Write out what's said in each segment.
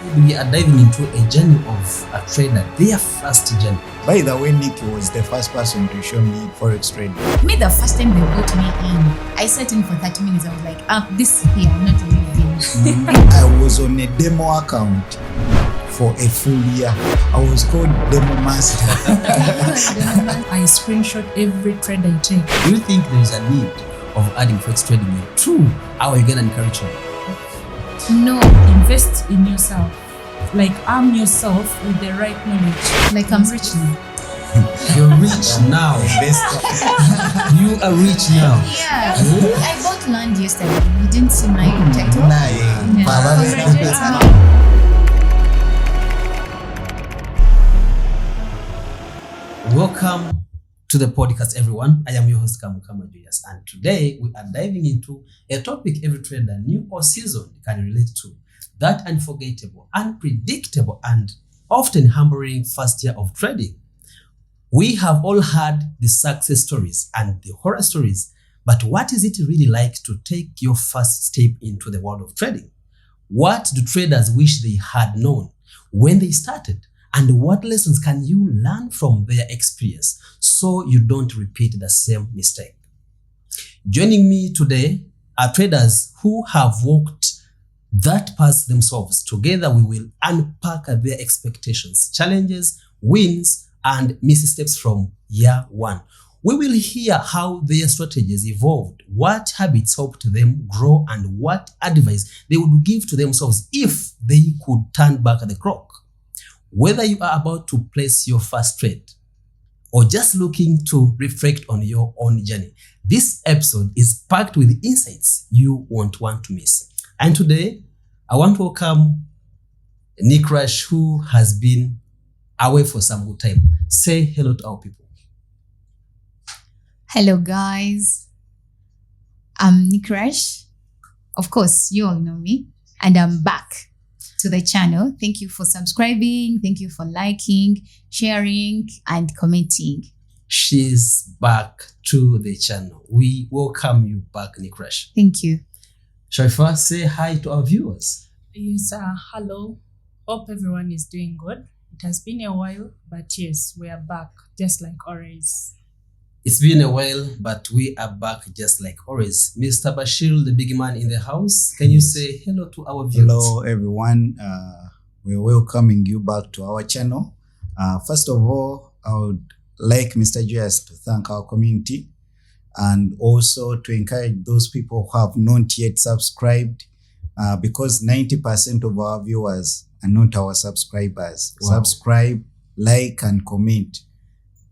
We are diving into a journey of a trader, their first journey. By the way, Nick was the first person to show me Forex trading. Me, the first time they brought me in, I sat in for 30 minutes. I was like, this here, I'm not leaving. I was on a demo account for a full year. I was called Demo Master. I screenshot every trade I take. Do you think there is a need of adding Forex trading into our Ugandan culture? No, invest in yourself. Like arm yourself with the right knowledge. Like I'm rich now. You're rich now. You are rich now. Yeah. I bought land yesterday. You didn't see my title? Welcome to the podcast, everyone. I am your host, Julius, and today we are diving into a topic every trader, new or seasoned, can relate to. That unforgettable, unpredictable, and often humbling first year of trading. We have all heard the success stories and the horror stories, but what is it really like to take your first step into the world of trading? What do traders wish they had known when they started? And what lessons can you learn from their experience so you don't repeat the same mistake? Joining me today are traders who have walked that path themselves. Together, we will unpack their expectations, challenges, wins, and missteps from year one. We will hear how their strategies evolved, what habits helped them grow, and what advice they would give to themselves if they could turn back the clock. Whether you are about to place your first trade or just looking to reflect on your own journey, this episode is packed with insights you won't want to miss. And today, I want to welcome Nick Rush, who has been away for some good time. Say hello to our people. Hello, guys. I'm Nick Rush. Of course, you all know me. And I'm back to the channel. Thank you for subscribing. Thank you for liking, sharing, and commenting. She's back to the channel. We welcome you back, Nick Rush. Thank you. Shall we first say hi to our viewers? Yes, hello. Hope everyone is doing good. It has been a while, but yes, we are back, just like always. It's been a while, but we are back just like always. Mr. Bashir, the big man in the house, can you say hello to our viewers? Hello, everyone. We're welcoming you back to our channel. First of all, I would like Mr. Julius to thank our community and also to encourage those people who have not yet subscribed because 90% of our viewers are not our subscribers. Wow. Subscribe, like, and comment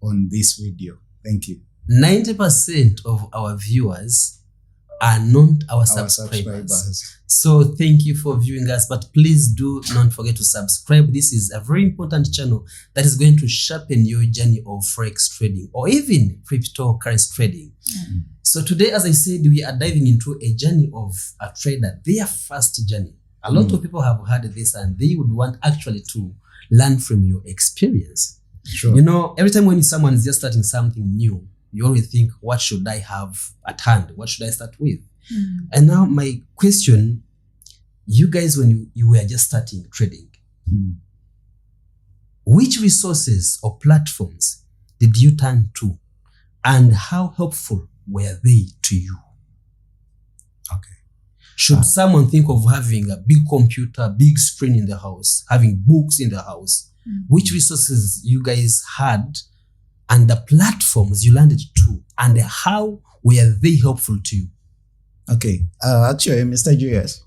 on this video. Thank you. 90% of our viewers are not our subscribers. So thank you for viewing us, but please do not forget to subscribe. This is a very important channel that is going to sharpen your journey of Forex trading or even cryptocurrency trading. Mm-hmm. So today, as I said, we are diving into a journey of a trader, their first journey. A lot of people have heard this and they would want actually to learn from your experience. Sure. You know, every time when someone is just starting something new, you always think, what should I have at hand? What should I start with? Mm. And now my question, you guys, when you were just starting trading, which resources or platforms did you turn to and how helpful were they to you? Okay. Should someone think of having a big computer, big screen in the house, having books in the house? Which resources you guys had and the platforms you landed to and how were they helpful to you? Okay. Actually, Mr. Julius,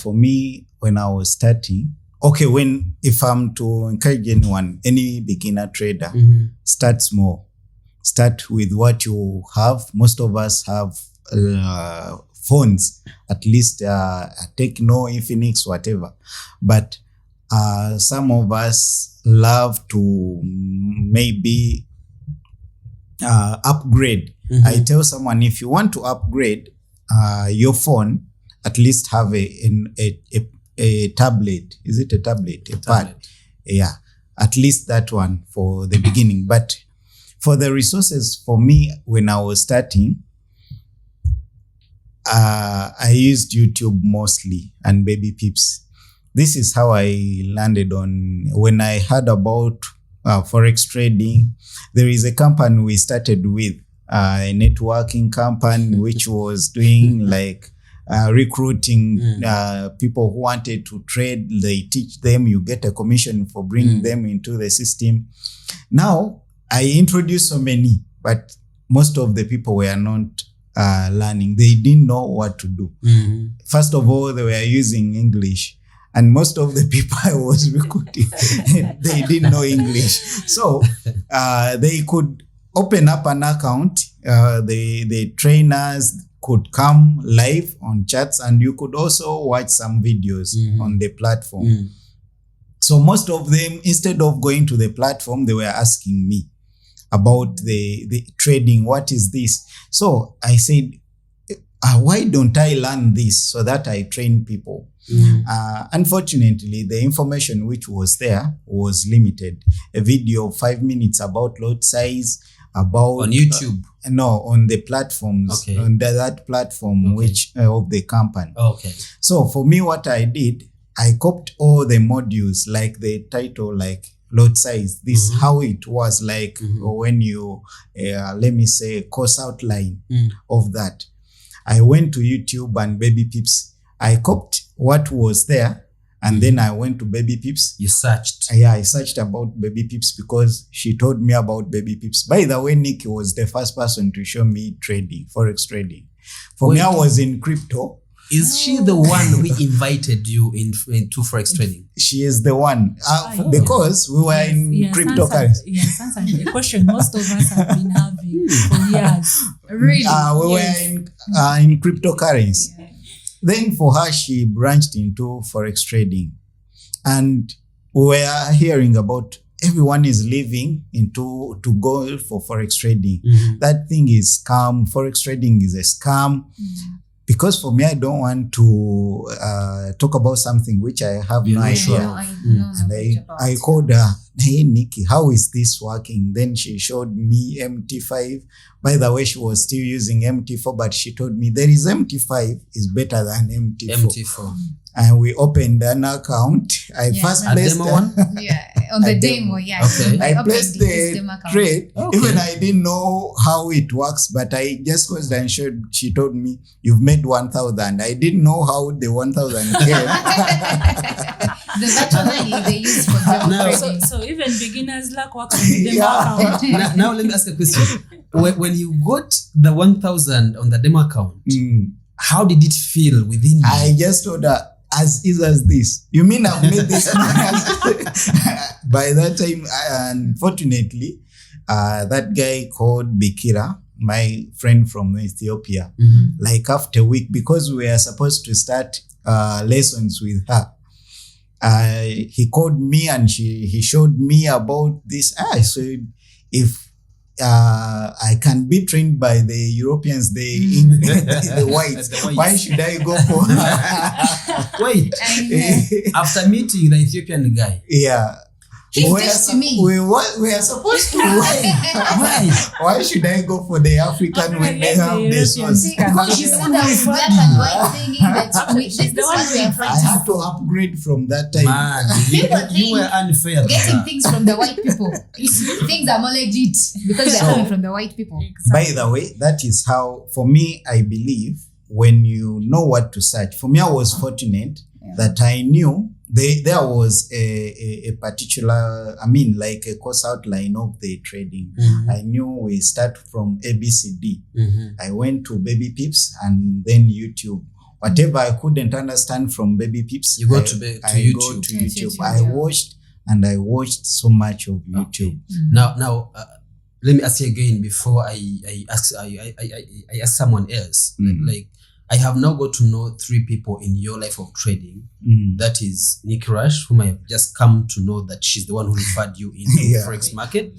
for me, when I was starting, if I'm to encourage anyone, any beginner trader, start small. Start with what you have. Most of us have phones, at least Techno, Infinix, whatever. But some of us love to maybe upgrade. I tell someone, if you want to upgrade your phone, at least have a tablet. Is it a tablet? A pad. Yeah, at least that one for the beginning. But for the resources, for me, when I was starting, I used YouTube mostly and Baby Pips. this is how I landed on. When I heard about Forex trading, there is a company we started with, a networking company, which was doing like recruiting people who wanted to trade. They teach them, you get a commission for bringing them into the system. Now, I introduced so many, but most of the people were not learning. They didn't know what to do. First of all, they were using English. And most of the people I was recruiting, they didn't know English. So they could open up an account. The trainers could come live on chats, and you could also watch some videos on the platform. So most of them, instead of going to the platform, they were asking me about the trading. What is this? So I said, why don't I learn this so that I train people? Unfortunately, the information which was there was limited. A video of 5 minutes about lot size, about on YouTube. No, on the platforms, on that platform which of the company. So for me, what I did, I copied all the modules, like the title, like lot size. This how it was like when you, let me say, course outline of that. I went to YouTube and Baby Pips. I copied what was there, and then I went to Baby Pips. You searched? Yeah, I searched about Baby Pips because she told me about Baby Pips. By the way, Nikki was the first person to show me trading, Forex trading. For me, I was in crypto. Is she the one who invited you into Forex trading? She is the one. Because we were in cryptocurrency. Yes, answer the question most of us have been having for years. Really? We were in cryptocurrency. Yeah. Then for her, she branched into Forex trading. And we were hearing about everyone is leaving to go for Forex trading. That thing is scam. Forex trading is a scam. Because for me, I don't want to talk about something which I have no idea. And I called her, hey, Nikki, how is this working? Then she showed me MT5. By the way, she was still using MT4, but she told me there is MT5 is better than MT4. And we opened an account. I first placed one. On the demo, I placed the trade. Even I didn't know how it works, but I just was and she told me, you've made 1,000. I didn't know how the 1,000 came. That's what they use for demo trading. So even beginners luck works on the demo account. Now let me ask a question. When you got the 1,000 on the demo account, how did it feel within you? I just told her, as easy as this. You mean I've made this money? By that time, unfortunately, that guy called Bikira, my friend from Ethiopia, like after a week, because we were supposed to start lessons with her, he called me and he showed me about this. I said, if I can be trained by the Europeans, the whites. Why should I go for? Wait, after meeting the Ethiopian guy, He says to me, we are supposed to why should I go for the African when they have this one? Because you said that black and white thinking that this is what we are fighting. I had to upgrade from that time. Man, you were unfair. Getting things from the white people. Things are more legit because they're coming from the white people. By the way, that is how, for me, I believe when you know what to search. For me, I was fortunate that I knew there was a particular, like a course outline of the trading. I knew we start from ABCD. I went to Baby Pips and then YouTube. Whatever I couldn't understand from Baby Pips, you go to YouTube. I watched so much of YouTube. Now, let me ask you again before I ask someone else. Like, I have now got to know 3 people in your life of trading. That is Nikki Rush, whom I have just come to know that she's the one who referred you into Forex market.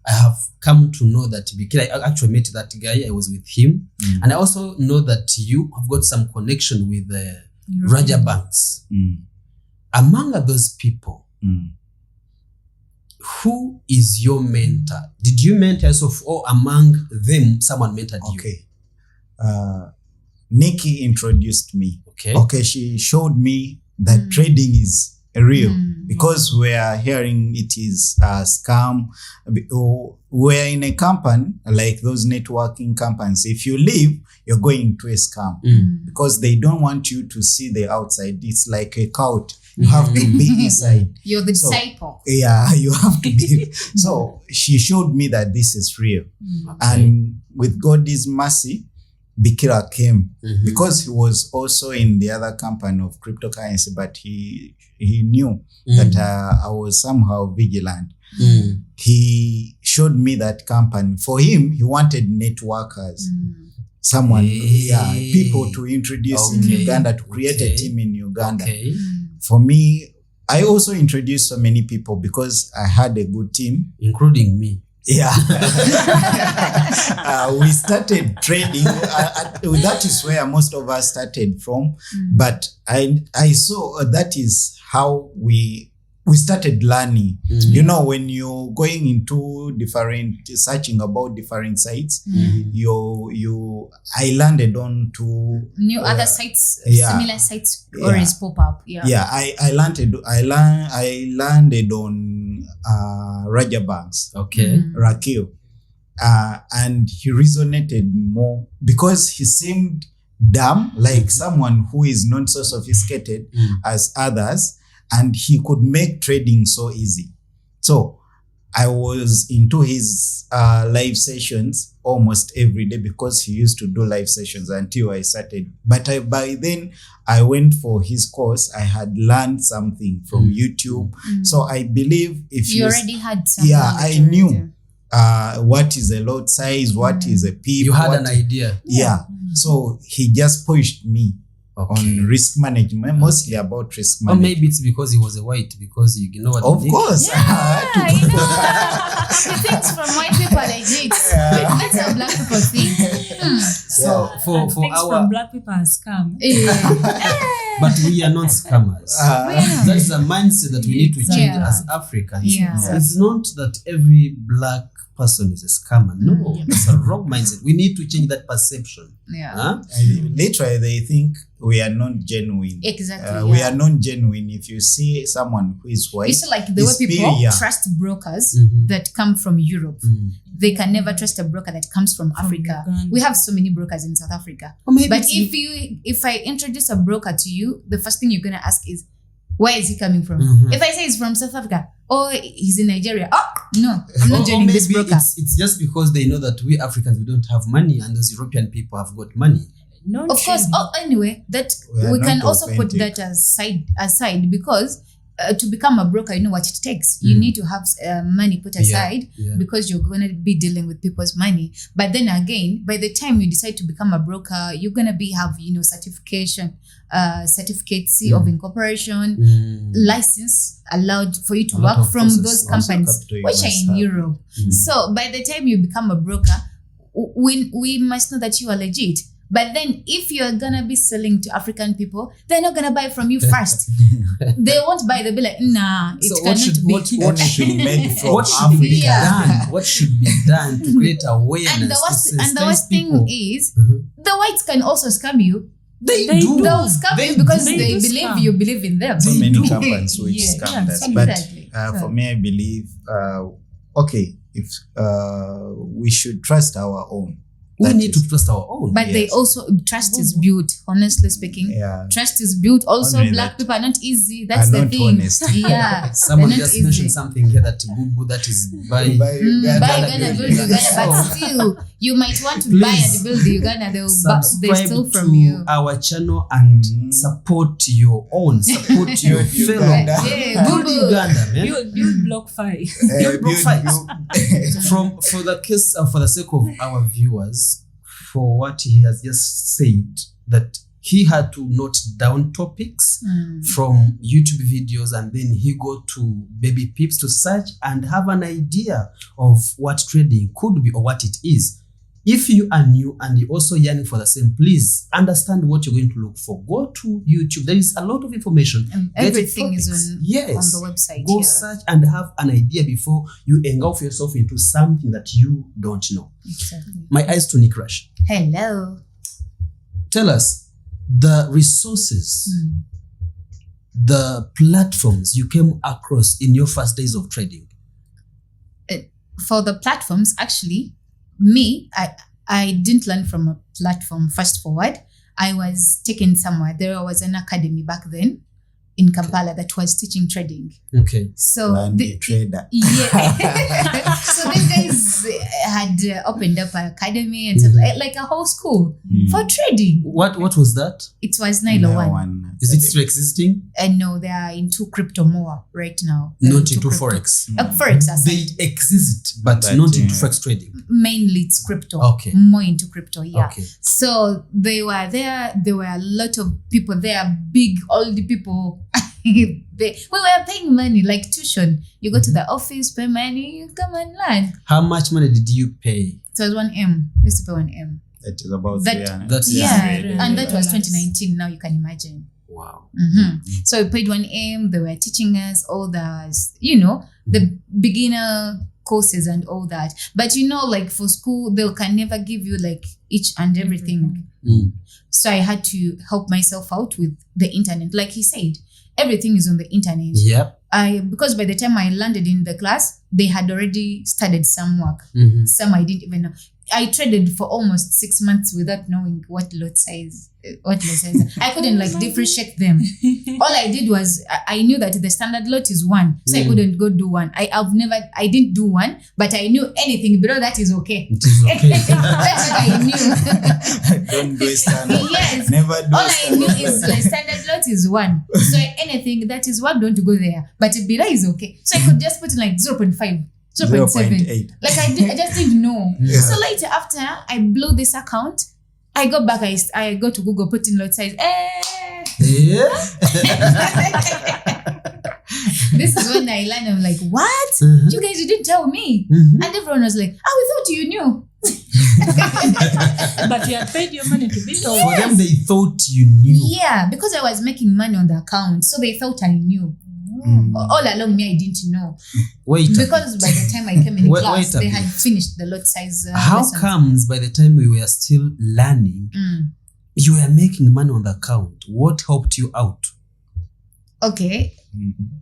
I have come to know that Bikira, I actually met that guy. I was with him. And I also know that you have got some connection with Raja Banks. Among those people, who is your mentor? Did you mentor yourself, or among them, someone mentored you? Nikki introduced me. She showed me that trading is real, because we are hearing it is a scam. We're in a company like those networking companies. If you leave, you're going to a scam because they don't want you to see the outside. It's like a cult. You have to be inside. You're the disciple. Yeah, you have to be. So she showed me that this is real. And with God's mercy, Bikira came because he was also in the other company of cryptocurrency, but he knew that I was somehow vigilant. He showed me that company. For him, he wanted networkers. Someone, people to introduce in Uganda, to create a team in Uganda. For me, I also introduced so many people because I had a good team. Including me. Yeah. We started trading. That is where most of us started from. But I saw that is how we started learning. You know, when you're going into searching about different sites, I landed on to new other sites, similar sites always pop up. I landed on Rajabanks. Rakil. And he resonated more because he seemed dumb, like someone who is not so sophisticated as others. And he could make trading so easy. So I was into his live sessions almost every day because he used to do live sessions until I started. But by then, I went for his course. I had learned something from YouTube. So I believe if you already had something. Yeah, I knew what is a lot size, what is a pip. You had an idea. Yeah. So he just pushed me. On risk management, mostly about risk management. Or maybe it's because he was a white, because you know what. Of course. You know, the things from white people are legit. That's how black people think. So for from black people are scam. But we are not scammers. That is a mindset that we need to change as Africans. It's not that every black person is a scammer. No, that's a wrong mindset. We need to change that perception. Literally, they think we are not genuine. Exactly. We are not genuine. If you see someone who is white, it's like the way people trust brokers that come from Europe. They can never trust a broker that comes from Africa. We have so many brokers in South Africa. But if I introduce a broker to you, the first thing you're gonna ask is, where is he coming from? If I say he's from South Africa, he's in Nigeria. No, I'm not joining this broker. It's just because they know that we Africans, we don't have money, and those European people have got money. Of course. Anyway, that we can also put that aside because to become a broker, you know what it takes. You need to have money put aside because you're going to be dealing with people's money. But then again, by the time you decide to become a broker, you're going to have certificates of incorporation, license allowed for you to work from those companies which are in Europe. So by the time you become a broker, we must know that you are legit. But then if you're going to be selling to African people, they're not going to buy from you first. They won't buy. They'll be like, nah, it cannot be. What should be made from Africa? What should be done to create awareness? And the worst thing is, the whites can also scam you. They do. They'll scam you because they believe you believe in them. So many companies which scam us. Exactly. But for me, I believe, if we should trust our own. We need to trust our own. But they also, trust is built, honestly speaking. Trust is built. Also, only black people are not easy. That's the thing. Honest. Someone just mentioned something here that Bubu, that is buy Uganda, build Uganda. But still, you might want to buy and build Uganda. They steal from you. Our channel and support your own. Support your fellow. Build Uganda, man. Build BLOCFI. Build BLOCFI. For the sake of our viewers, for what he has just said, that he had to note down topics from YouTube videos, and then he go to Baby Pips to search and have an idea of what trading could be or what it is. If you are new and you're also yearning for the same, please understand what you're going to look for. Go to YouTube. There is a lot of information. And everything is on the website. Go search and have an idea before you engulf yourself into something that you don't know. Exactly. My eyes to Nick Rush. Hello. Tell us the resources the platforms you came across in your first days of trading? For the platforms, actually, me, I didn't learn from a platform fast forward. I was taken somewhere. There was an academy back then in Kampala that was teaching trading. Okay. So Landy trader. yeah. So these guys had opened up an academy and stuff, like a whole school for trading. What was that? It was Nilo That One. one. Is it still existing? And no, they are into crypto more right now. Not into Forex. Forex aside. They exist, but But, not into yeah. Forex trading. Mainly it's crypto. Okay. More into crypto, yeah. Okay. So they were there. There were a lot of people there, big, old people. We were paying money, like tuition. You go to the office, pay money, you come and learn. How much money did you pay? So it was 1M. We used to pay 1M. That is about That- 300. That's Yeah, and that was $300. 2019. Now you can imagine. Wow. So we paid 1M. They were teaching us all the beginner courses and all that. But like for school, they can never give you like each and everything. Mm. So I had to help myself out with the internet. Like he said, everything is on the internet. Yep. Because by the time I landed in the class, they had already started some work. Mhm. Some I didn't even know. I traded for almost 6 months without knowing what lot size. I couldn't differentiate them. All I did was I knew that the standard lot is 1, so I couldn't go do 1. I didn't do 1, but I knew anything below that is okay. It is okay. That's what I knew. Don't do a standard. Yes. Never do All a I knew standard. is the standard lot is 1. So anything that is 1 don't go there. But below is okay. So I could just put in 0.5, 0.7. 0.8. I just didn't know. Yeah. So later after I blew this account, I go back, I go to Google, put in lot size. Yeah. This is when I learned. I'm like, what? Mhm. You guys, you didn't tell me. Mhm. And everyone was like, we thought you knew. But you had paid your money to be told. For them, they thought you knew. Yeah, because I was making money on the account. So they thought I knew. All along me, I didn't know. Wait. a Because bit. by the time I came in Wait class, a they bit. had finished the lot size. How lessons. comes by the time we were still learning, you were making money on the account? What helped you out? Okay. Mhm.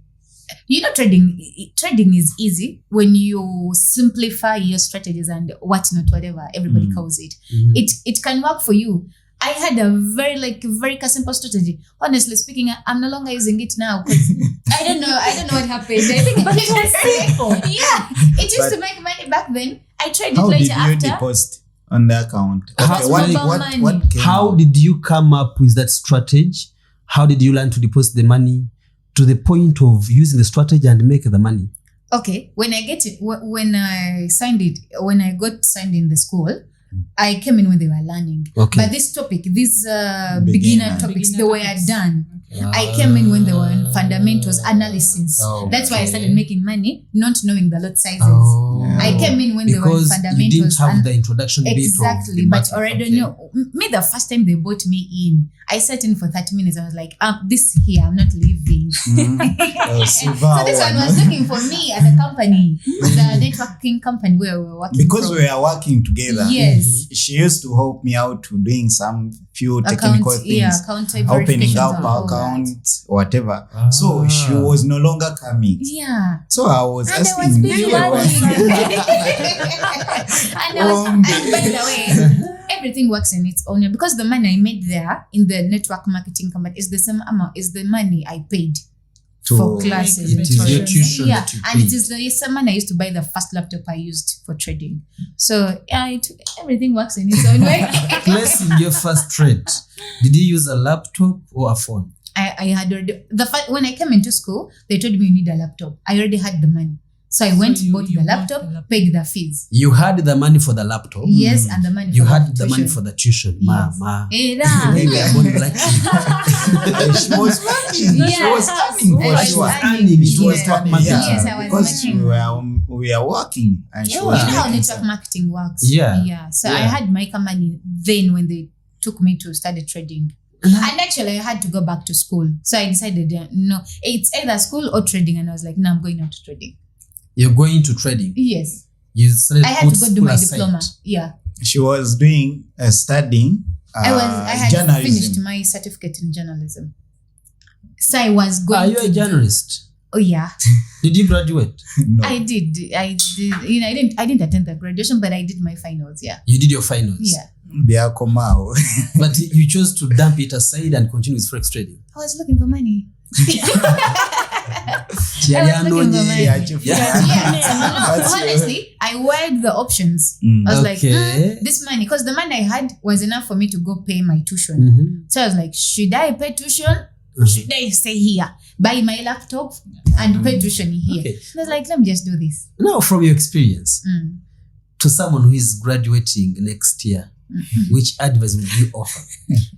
Trading is easy when you simplify your strategies and whatever everybody calls it. Mhm. It can work for you. I had a very simple strategy. Honestly speaking, I'm no longer using it now because I don't know what happened. I think But it was simple. Yeah, it used But to make money back then. I tried it How did later you after. deposit on the account? How- What came How out? did you come up with that strategy? How did you learn to deposit the money to the point of using the strategy and make the money? Okay, when I got signed in the school, I came in when they were learning. Okay. But this topic, these beginner Beginner. topics, Beginner they were topics. done. I came in when they were in fundamentals analysis. Oh, That's why I okay. started making money, not knowing the lot sizes. Oh. I came in when they were in because fundamentals. you didn't have and the introduction bit of exactly, the but market. already Okay. know. Me, the first time they brought me in, I sat in for 30 minutes. I was like, this here, I'm not leaving. Oh, So this one was looking for me at the company, the networking company where we were working. Because from. we are working together. Yes. She used to help me out to doing some few technical things, account opening verifications up and all that. accounts, whatever. Ah. So she was no longer coming. Yeah. So I was And I was asking busy you. and by the way, everything works in its own way because the money I made there in the network marketing company is the same amount is the money I paid for classes. It is your tuition Yeah, that you and it paid. is the same money I used to buy the first laptop I used for trading. So yeah, everything works in its own way. Placing your first trade, did you use a laptop or a phone? I had already when I came into school, they told me you need a laptop. I already had the money. So I went, you bought the bought laptop, the laptop. paid the fees. You had the money for the laptop. Yes, and the money You for had the the money tuition. for the tuition. Yes. Ma. Era. Maybe I won't like you. She was working. She Yes. was earning I for was sure. earning. She was Yes. earning, Yes, I was because making. we are working and she Yeah. was You know how making network some. marketing works. Yeah. Yeah. So I Yeah. had my money then when they took me to study trading. And actually I had to go back to school. So I decided, no, it's either school or trading. And I was like, no, I'm going out to trading. You're going to trading. Yes. You started I had to go do school my aside. diploma. Yeah. She was doing studying I had journalism. finished my certificate in journalism. So I was going You're to a journalist. Oh yeah. Did you graduate? No. I did. I didn't attend the graduation, but I did my finals. Yeah. You did your finals. Yeah. Biakomao. But you chose to dump it aside and continue with Forex trading. I was looking for money. Yeah, I was looking for money. Yeah. No, honestly, I weighed the options. I was like, this money, because the money I had was enough for me to go pay my tuition. Mm-hmm. So I was like, should I pay tuition? Should I stay here, buy my laptop and pay tuition here? Okay. I was like, let me just do this. Now, from your experience, to someone who is graduating next year, which advice would you offer?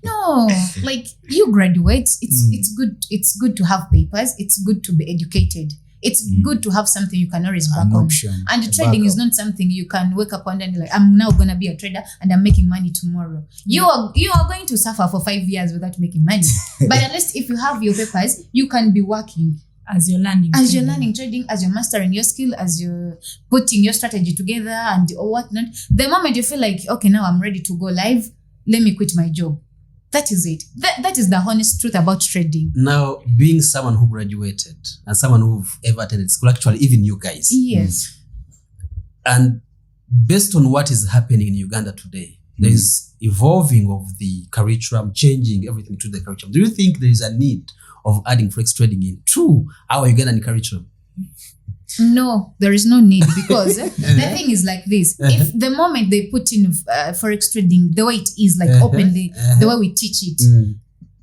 No, like you graduate, it's good to have papers. It's good to be educated. It's good to have something you can always back An on. option. And trading is not something you can wake up one day and like, I'm now going to be a trader and I'm making money tomorrow. You are going to suffer for 5 years without making money. But at least if you have your papers, you can be working. As you're learning. As you're learning trading, as you're mastering your skill, as you're putting your strategy together and or whatnot, the moment you feel like, okay, now I'm ready to go live, let me quit my job. That is it. That is the honest truth about trading. Now, being someone who graduated and someone who've ever attended school, actually, even you guys. Yes. And based on what is happening in Uganda today, there is evolving of the curriculum, changing everything to the curriculum. Do you think there is a need of adding Forex trading into our Ugandan curriculum? No, there is no need because the thing is like this. If the moment they put in Forex trading, the way it is, like openly, the way we teach it,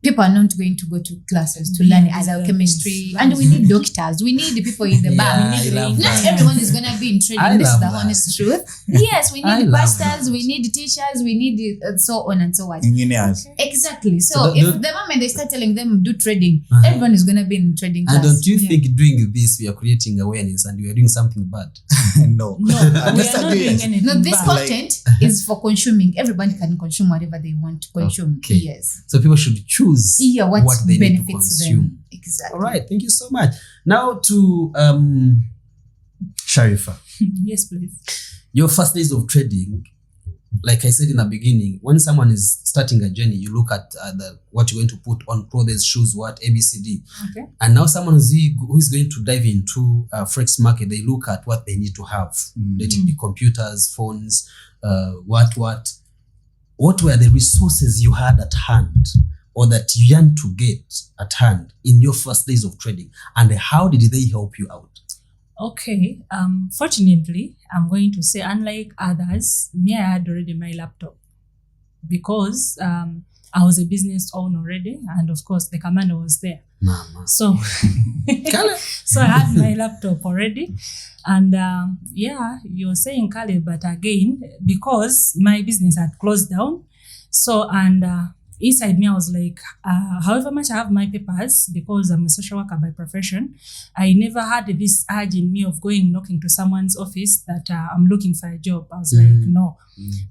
people are not going to go to classes to learn either chemistry. And we need doctors. We need the people in the bar. Not everyone is going to be in trading. This is the honest truth. Yes, we need pastors. We need teachers. We need so on and so on. Engineers. Exactly. So if the moment they start telling them do trading, everyone is going to be in trading class. And don't you think doing this, we are creating awareness and we are doing something bad? No. We are not doing anything. No, this bad. content is for consuming. Everybody can consume whatever they want to consume. Okay. Yes. So people should choose what they need to benefits consume. them. Exactly. All right. Thank you so much. Now to Sharifa. Yes, please. Your first days of trading, like I said in the beginning, when someone is starting a journey, you look at what you're going to put on clothes, shoes, what, ABCD. Okay. And now someone who is going to dive into Forex market, they look at what they need to have. Let it be computers, phones, what. What were the resources you had at hand or that you yearned to get at hand in your first days of trading? And how did they help you out? Okay. Fortunately, I'm going to say, unlike others, me, I had already my laptop because I was a business owner already. And of course, the commander was there. Mama. So, so I had my laptop already. And you're saying Kale, but again, because my business had closed down. So, and inside me, I was like, however much I have my papers, because I'm a social worker by profession, I never had this urge in me of going knocking to someone's office that I'm looking for a job. I was like, no.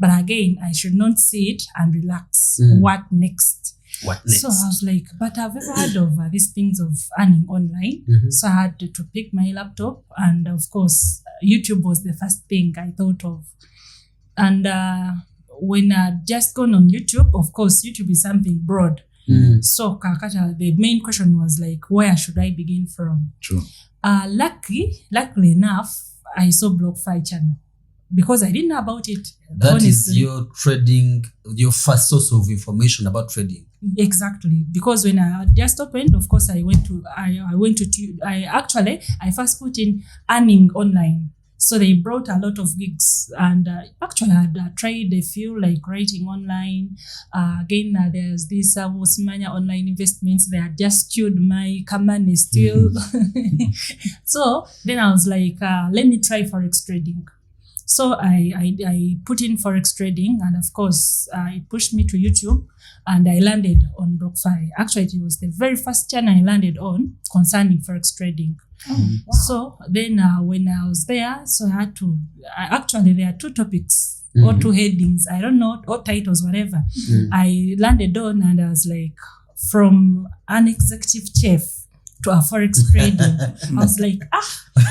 But again, I should not sit and relax. What next? What next? So I was like, but I've ever heard of these things of earning online. So I had to pick my laptop. And of course, YouTube was the first thing I thought of. And when I just gone on YouTube, of course, YouTube is something broad. So Kakata, the main question was like, where should I begin from? True. Luckily enough, I saw BLOCFI channel because I didn't know about it. That honestly. is your trading, your first source of information about trading. Exactly, because when I just opened, of course, I first put in earning online. So they brought a lot of gigs, and actually I had tried a few, like writing online. Again, there's this Wosimanya online investments. They had just chewed my Kamane still. So then I was like, let me try Forex trading. So I put in Forex trading, and of course, it pushed me to YouTube, and I landed on BLOCFI. Actually, it was the very first channel I landed on concerning Forex trading. Oh, wow. So then when I was there, so I had to, actually there are two topics or two headings, I don't know, or titles, whatever. I landed on, and I was like, from an executive chef to a Forex trader. I was like,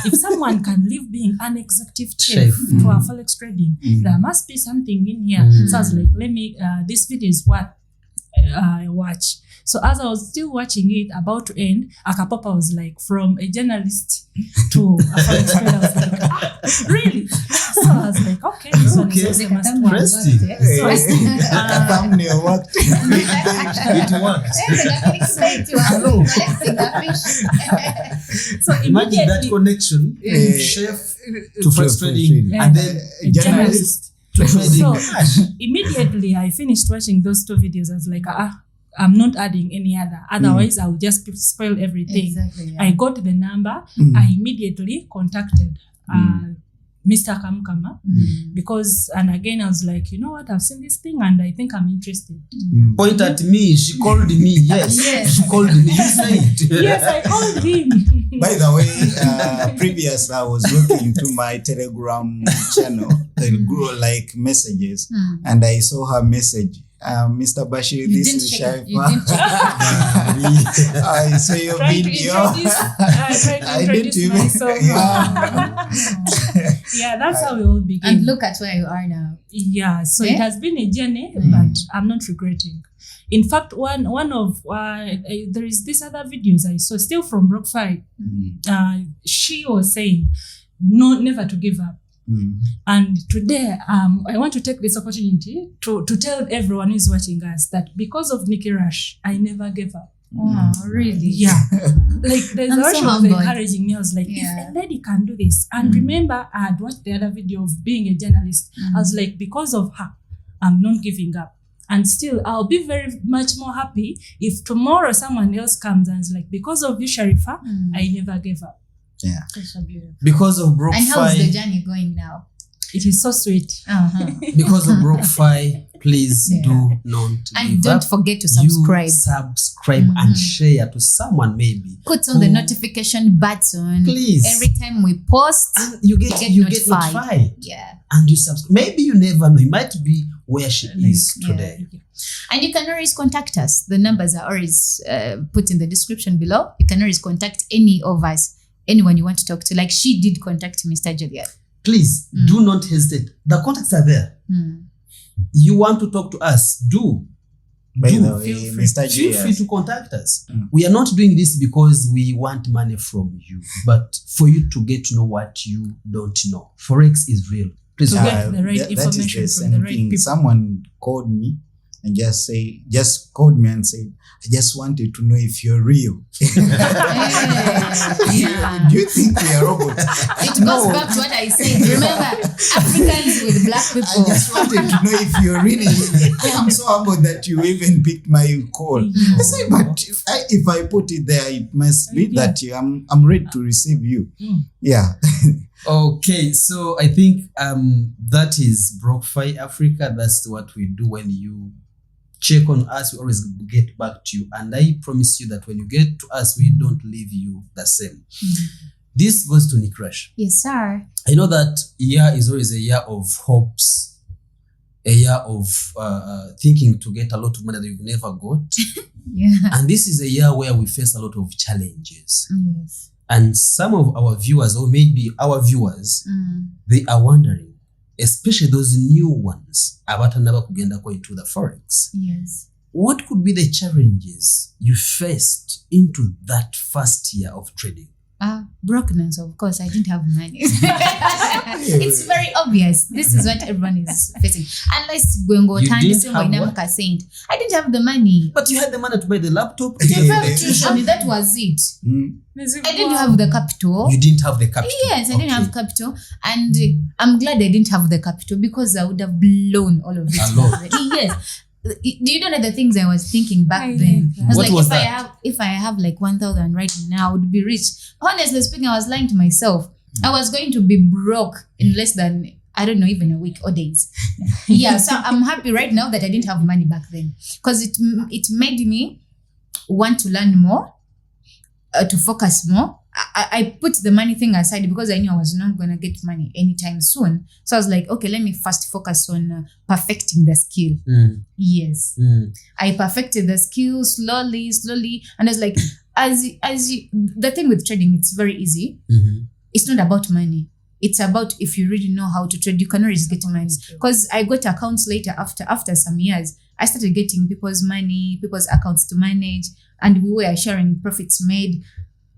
if someone can live being an executive chef to a Forex trading, there must be something in here. So I was like, let me, this video is what I watch. So as I was still watching it, about to end, Akapapa was like, from a journalist to a forex trader. I was like, really? So I was like, okay, this one is also must work. Interesting. Thumbnail worked. It worked. So Imagine that immediately, connection, chef to forex trading, trading. and then a journalist. to trading. So immediately I finished watching those 2 videos. I was like, I'm not adding any other. Otherwise, I will just spoil everything. Exactly, yeah. I got the number. I immediately contacted Mr. Kamkama because, and again, I was like, you know what? I've seen this thing and I think I'm interested. Point at me. She called me. Yes. Yes. She called me. You say it. Yes, I called him. By the way, previous I was looking into my Telegram channel, like messages, and I saw her message. Mr. Bashir, You this didn't is check it. You Shaifa. didn't check it. I saw your Trying to video. introduce myself. Yeah, that's how we all began. And look at where you are now. Yeah, so Yeah. it has been a journey, but I'm not regretting. In fact, one of there is this other videos I saw still from BLOCFI. She was saying, no, never to give up. And today, I want to take this opportunity to tell everyone who's watching us that because of Nikki Rush, I never gave up. Wow, really? Yeah. Like there's I'm a so lot of humbled. encouraging me. I was like, Yeah. if a lady can do this. And remember, I had watched the other video of being a journalist. I was like, because of her, I'm not giving up. And still, I'll be very much more happy if tomorrow someone else comes and is like, because of you, Sharifa, I never gave up. Yeah. That's so beautiful. Because of And how's the BLOCFI, journey going now? It is so sweet. because of BLOCFI, please Yeah. do not And give don't up. forget to subscribe. You subscribe and share to someone maybe. Put on the who- notification button. Please. Every time we post, You get you get notified. notified. Yeah. And you subscribe. Maybe you never know. You might be where she is yeah. today. And you can always contact us. The numbers are always put in the description below. You can always contact any of us, anyone you want to talk to. Like she did contact Mr. Juliet. Please do not hesitate. The contacts are there. You want to talk to us, do. By Do. the way, Feel free. Mr. Feel free G. to contact us. We are not doing this because we want money from you, but for you to get to know what you don't know. Forex is real. Please To go. get the right that is information the from the same right thing. people. Someone called me and just called me and said, I just wanted to know if you're real. Yeah. Do you think we are robots? It goes back to what I said. Remember, Africans with black I people. just wanted to know if you're really. I'm so humbled that you even picked my call. I say, but if I put it there, it must be that I'm ready to receive you. Yeah. Okay, so I think that is BLOCFI Africa. That's what we do. When you check on us, we always get back to you. And I promise you that when you get to us, we don't leave you the same. This goes to Nick Rush. Yes, sir. I know that year is always a year of hopes, a year of thinking to get a lot of money that you've never got. Yeah. And this is a year where we face a lot of challenges. Yes. And some of our viewers, or maybe our viewers, they are wondering, especially those new ones, abatanaba kugenda ko into the Forex. Yes. What could be the challenges you faced into that first year of trading? Brokenness, of course. I didn't have money. It's very obvious. This is what everyone is facing. Unless Gwengo You didn't Tandisi have Moinamka said, I didn't have the money. But you had the money to buy the laptop. To have tuition, that was it. I didn't have the capital. You didn't have the capital. Yes, I didn't have capital. And I'm glad I didn't have the capital because I would have blown all of it. Alone. Yes. You don't know the things I was thinking back I then. like I was What like, was if that? I have like 1,000 right now, I would be rich. Honestly speaking, I was lying to myself. I was going to be broke in less than, I don't know, even a week or days. Yeah, so I'm happy right now that I didn't have money back then because it made me want to learn more, to focus more. I put the money thing aside because I knew I was not going to get money anytime soon. So I was like, okay, let me first focus on perfecting the skill. Yes. I perfected the skill slowly. And I was like, the thing with trading, it's very easy. It's not about money. It's about if you really know how to trade, you can always get money. Because I got accounts later after some years. I started getting people's money, people's accounts to manage, and we were sharing profits made.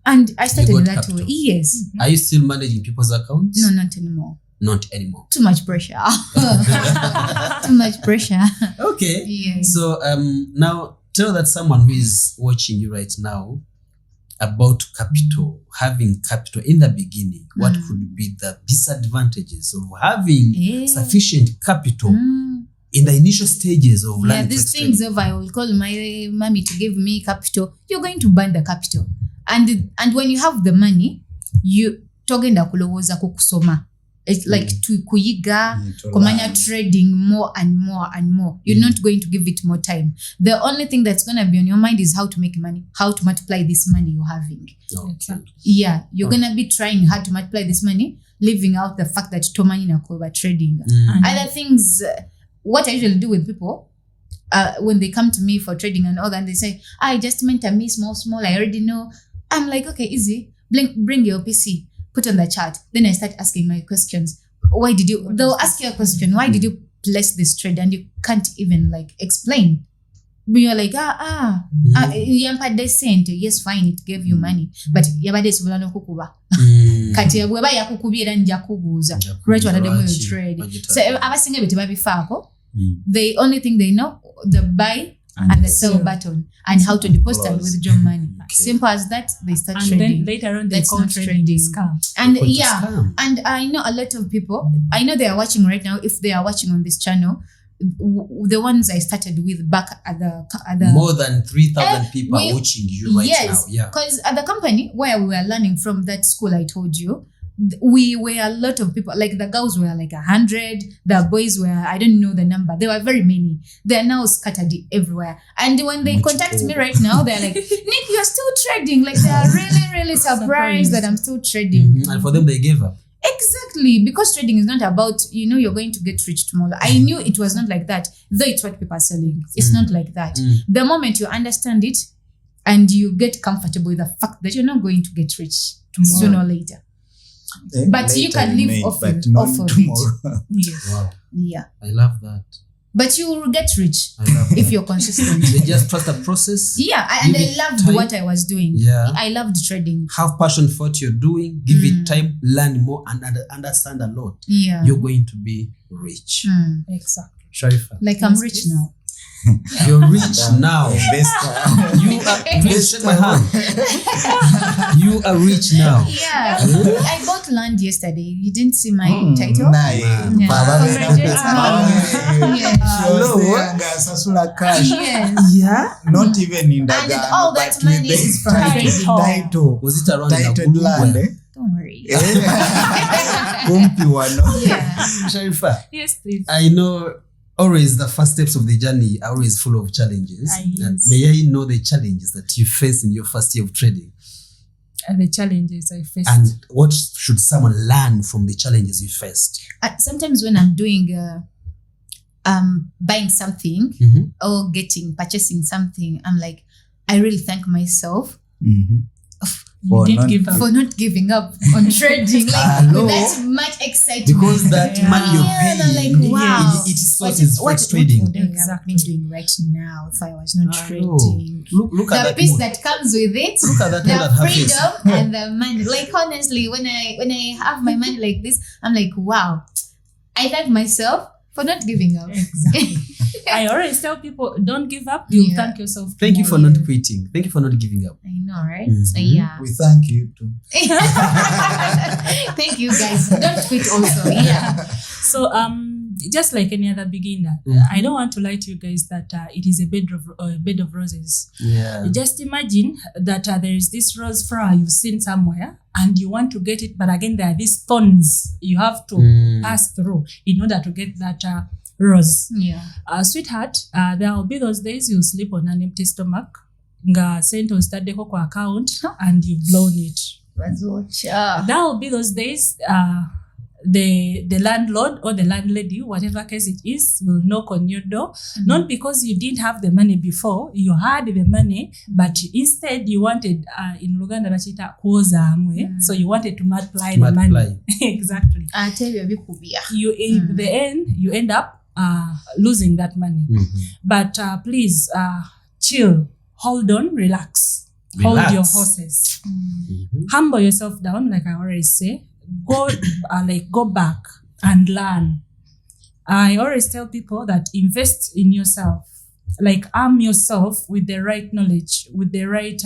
And I started got that capital. way. Yes. Are you still managing people's accounts? No, not anymore. Not anymore. Too much pressure. Too much pressure. Okay. Yes. So now tell that someone who is watching you right now about capital, having capital in the beginning. What could be the disadvantages of having sufficient capital in the initial stages of learning? These things of I will call my mommy to give me capital, you're going to burn the capital. And when you have the money, you togenda kulowoza kukusoma. It's like to kuyiga, kumanya trading more and more and more. You're not going to give it more time. The only thing that's going to be on your mind is how to make money, how to multiply this money you're having. Okay. Yeah, you're going to be trying hard to multiply this money, leaving out the fact that tomani na kwa trading. Other things, what I usually do with people, when they come to me for trading and all that, and they say, I just meant me small, I already know. I'm like, okay, easy. Bring your PC. Put on the chart. Then I start asking my questions. They'll ask you a question. Why did you place this trade? And you can't even like explain. But you're like, yampa decent. Yes, fine. It gave you money. But yabade subulano kukuba. Kati yabweba yakukubira nja kubuza. Right what are they trade? So abasinga bete babifako. The only thing they know, the buy and the sell button and how to deposit and withdraw money. Simple as that, they start and trading. Then later on, That's not trading. And and I know a lot of people, I know they are watching right now, if they are watching on this channel, the ones I started with back at the more than 3,000 people are watching you right now. Yeah. Because at the company where we were learning from, that school I told you, we were a lot of people. Like the girls were like 100, the boys were, I don't know the number, there were very many. They're now scattered everywhere, and when they contact me right now, they're like, Nick, you're still trading. Like they are really surprised that I'm still trading. And for them, they gave up. Exactly, because trading is not about, you're going to get rich tomorrow. I knew it was not like that, though it's what people are selling. It's not like that. The moment you understand it and you get comfortable with the fact that you're not going to get rich sooner or later. But you can live off of it. Yes. Wow. Yeah. I love that. But you will get rich I love if that. you're consistent. They just trust the process. Yeah, and Give I it loved time. what I was doing. Yeah. I loved trading. Have passion for what you're doing. Give it time. Learn more and understand a lot. Yeah. You're going to be rich. Exactly. Sharifa. Like I'm rich now. You're rich now. Investor. You are. Please shake my hand. You are rich now. Yeah. I bought land yesterday. You didn't see my title? Nice. Yes. Yeah. Not even in the And all that but with money the is from trading. title. Was it around Titled land. Don't worry. Kumpi wano. Yeah. Sharifa, Yes, please. I know always the first steps of the journey are always full of challenges. Yes. And may I know the challenges that you face in your first year of trading? And the challenges I faced. And what should someone learn from the challenges you faced? Sometimes when I'm doing buying something or purchasing something, I'm like, I really thank myself You didn't give up. for not giving up on trading, like with that much excitement. Because that money you're Yeah, paying, like, wow. it is sources for trading. What would I have been doing right now if I was not Hello. trading? Look at The that peace mood. that comes with it, Look at that mood that the happens. freedom and the money. Like honestly, when I have my money like this, I'm like, wow. I thank myself for not giving up. Exactly. I always tell people, don't give up. You'll Yeah. thank yourself. Thank you for tomorrow. not quitting. Thank you for not giving up. I know, right? Mhm. Yeah. We thank you too. Thank you guys. Don't quit also. Yeah. So, just like any other beginner, I don't want to lie to you guys that it is a bed of roses. Yeah. Just imagine that there is this rose flower you've seen somewhere and you want to get it, but again there are these thorns you have to pass through in order to get that rose. Yeah. Sweetheart, there will be those days you sleep on an empty stomach, nga sent on study ko kwa account and you've blown it. There will be those days the landlord or the landlady, whatever case it is, will knock on your door. Not because you didn't have the money before, you had the money, but instead you wanted, in Luganda bachita kuoza amwe, so you wanted to multiply the money. Exactly. I tell you, You in the end, you end up losing that money. But please chill, hold on, relax. Hold your horses. Humble yourself down, like I always say. Go back and learn. I always tell people that invest in yourself. Like arm yourself with the right knowledge, with the right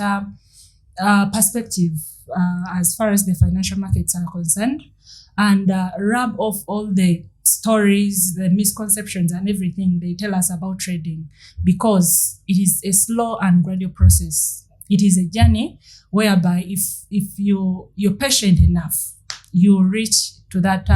perspective as far as the financial markets are concerned, and rub off all the stories, the misconceptions and everything they tell us about trading, because it is a slow and gradual process. It is a journey whereby if you're patient enough, you reach to that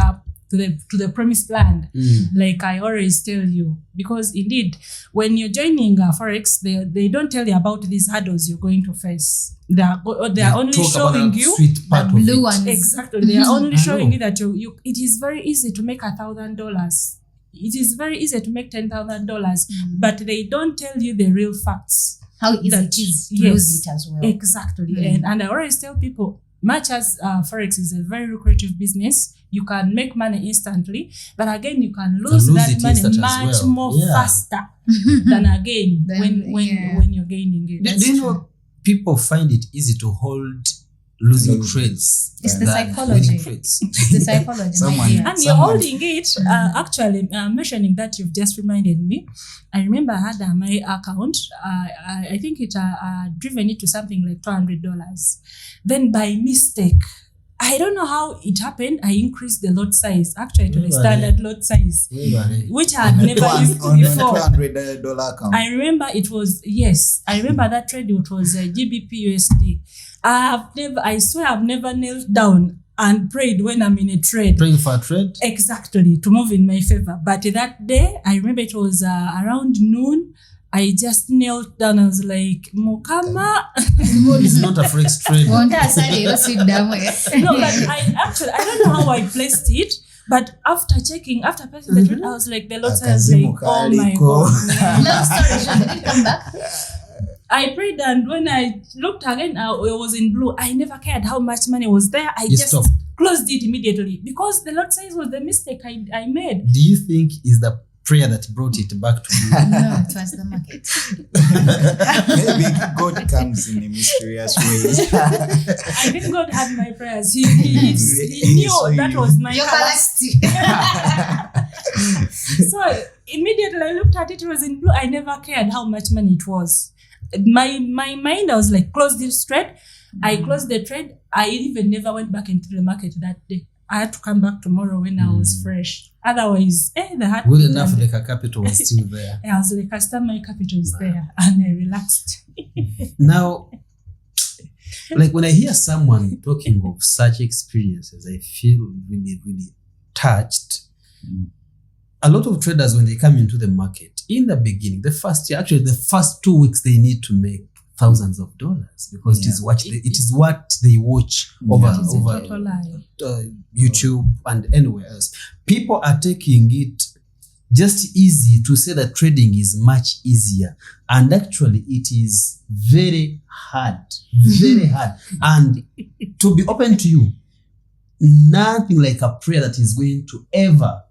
to the promised land, like I always tell you. Because indeed, when you're joining Forex, they don't tell you about these hurdles you're going to face. They are only showing you the blue ones. Exactly. They are only showing you that it is very easy to make $1,000. It is very easy to make $10,000, but they don't tell you the real facts. How easy it is to lose it as well. Exactly. And I always tell people, much as Forex is a very lucrative business, you can make money instantly, but again, you can lose that money much more faster than again when you're gaining it. Do you know people find it easy to hold losing trades? It's the psychology. Trades. It's the psychology, my dear. And you're holding it. Actually, mentioning that, you've just reminded me. I remember I had my account. I think it driven it to something like $200. Then by mistake, I don't know how it happened, I increased the lot size, actually to the standard lot size, which I had never used before. $200 account. I remember I remember that trade, it was GBP USD. I swear I've never knelt down and prayed when I'm in a trade. Praying for a trade? Exactly, to move in my favor. But that day, I remember it was around noon. I just knelt down. I was like, Mukama. It's not a Forex trade. No, but I don't know how I placed it. But after placing the trade, I was like, the lot size, like, oh my God. Long story short, did it come back? I prayed, and when I looked again, it was in blue. I never cared how much money was there. I just closed it immediately because the lot size was the mistake I made. Do you think is the prayer that brought it back to you? No, it was the market. Maybe God comes in a mysterious way. I think God had my prayers. He knew that was my So immediately I looked at it, it was in blue. I never cared how much money it was. My mind, I was like, close this trade. I closed the trade. I even never went back into the market that day. I had to come back tomorrow when I was fresh. Otherwise, good enough, like a capital was still there. I was like, my capital is there, and I relaxed. Now, like when I hear someone talking of such experiences, I feel really, really touched. A lot of traders, when they come into the market, in the beginning, the first 2 weeks, they need to make thousands of dollars because it is what they watch over YouTube and anywhere else. People are taking it just easy to say that trading is much easier, and actually it is very hard, very hard. And to be open to you, nothing like a prayer that is going to ever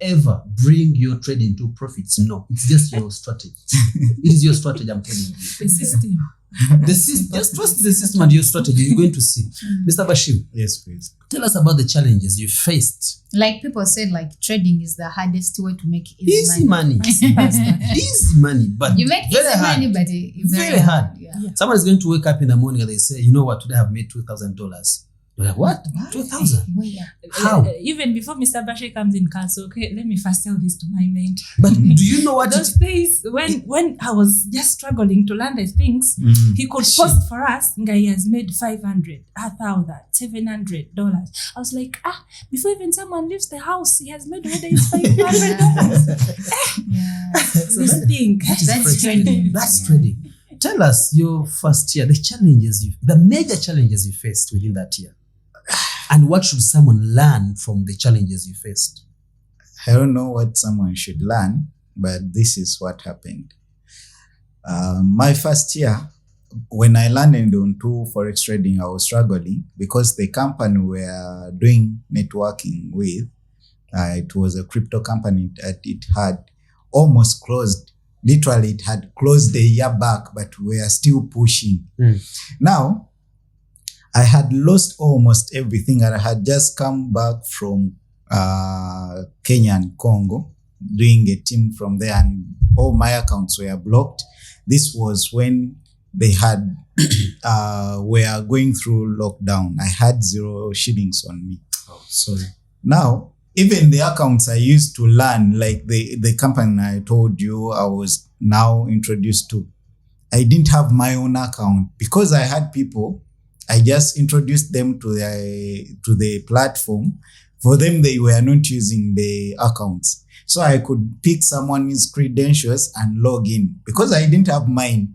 bring your trading to profits. No, it's just your strategy. It is your strategy, I'm telling you. The system. Just trust the system and your strategy. You're going to see. Mr. Bashir. Yes, please. Tell us about the challenges you faced. Like people said, like trading is the hardest way to make easy money. Easy money, but you make easy money, but it's very hard. Yeah. Someone is going to wake up in the morning and they say, you know what, today I've made $2,000. You're like, what? 2,000? How? Even before Mr. Bashir comes in, so okay, let me first tell this to my mate. But do you know what? Those days when I was just struggling to learn the things, he could post for us, he has made $500, $1,000, $700. I was like, before even someone leaves the house, he has made already $500. This thing. That's trading. That's trading. Tell us your first year, the major challenges you faced within that year. And what should someone learn from the challenges you faced? I don't know what someone should learn, but this is what happened. My first year, when I landed onto Forex trading, I was struggling because the company we were doing networking with, it was a crypto company that it had almost closed. Literally, it had closed a year back, but we are still pushing. Now, I had lost almost everything, and I had just come back from Kenya and Congo, doing a team from there, and all my accounts were blocked. This was when they had were going through lockdown. I had 0 shillings on me. Oh, sorry. Now, even the accounts I used to learn, like the company I told you I was now introduced to, I didn't have my own account because I had people. I just introduced them to the platform. For them, they were not using the accounts. So I could pick someone's credentials and log in because I didn't have mine.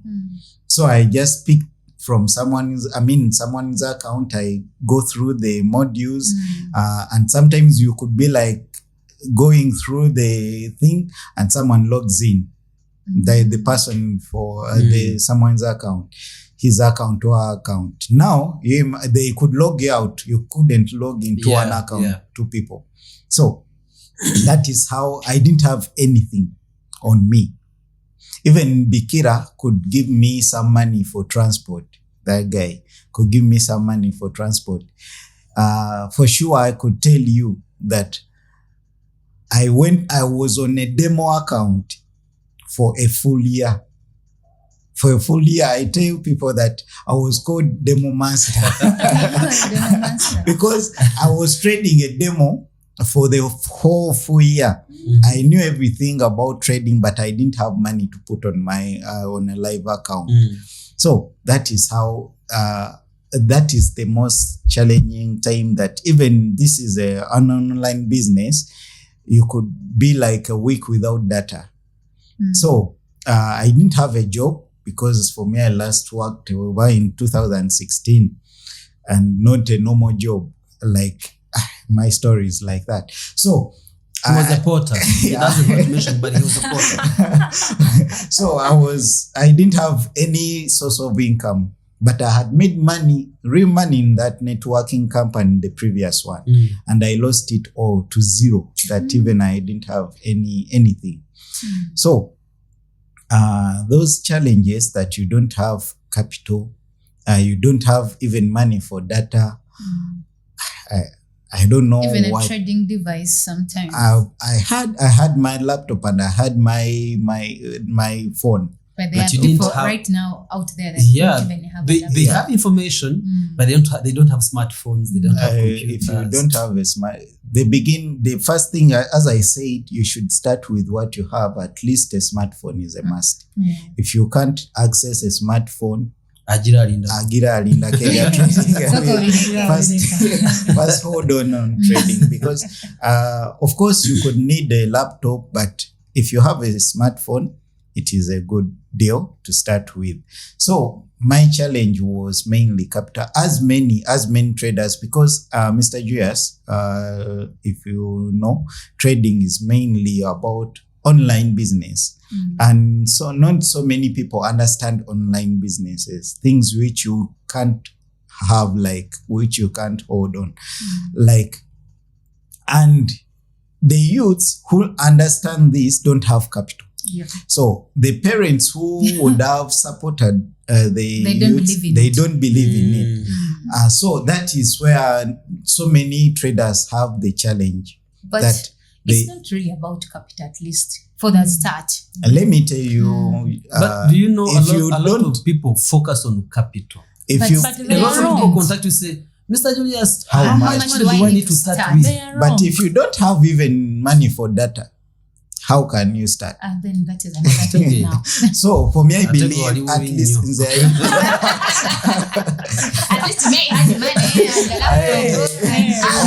So I just picked from someone's account. I go through the modules, and sometimes you could be like going through the thing and someone logs in, the person for someone's account, his account or her account. Now they could log out. You couldn't log into one account, 2 people. So that is how I didn't have anything on me. Even Bikira could give me some money for transport. That guy could give me some money for transport. For sure, I could tell you that I was on a demo account for a full year. For a full year, I tell people that I was called Demo Master because I was trading a demo for the whole full year. I knew everything about trading, but I didn't have money to put on my on a live account. So that is how that is the most challenging time. That even this is an online business, you could be like a week without data. So I didn't have a job because for me I last worked in 2016 and not a normal job. Like my story is like that. So he was a porter. He doesn't want to mention, but he was a porter. So I didn't have any source of income, but I had made real money in that networking company, the previous one. And I lost it all to 0, that even I didn't have anything. So those challenges that you don't have capital, you don't have even money for data, I don't know. Even a trading device sometimes. I had my laptop and I had my phone. But there are you people didn't have, right now out there that don't even have a laptop. They have information, but they don't have smartphones. They don't have computers. If you don't have the first thing, as I said, you should start with what you have. At least a smartphone is a must. If you can't access a smartphone, Agira Linda first hold on trading, because of course you could need a laptop, but if you have a smartphone, it is a good deal to start with. So my challenge was mainly capital, as many traders, because Mr. Julius, if you know, trading is mainly about online business. And so not so many people understand online businesses, things which you can't have, like which you can't hold on. And the youths who understand this don't have capital. So the parents who would have supported they don't believe in it. So that is where so many traders have the challenge. But it's not really about capital, at least for that start. Let me tell you. But do you know a lot of people focus on capital? A lot of people contact you say, Mr. Julius, how much do I need to start with? But if you don't have even money for data, how can you start? And then that is another thing now. So for me, I believe at least in the at least me had money and I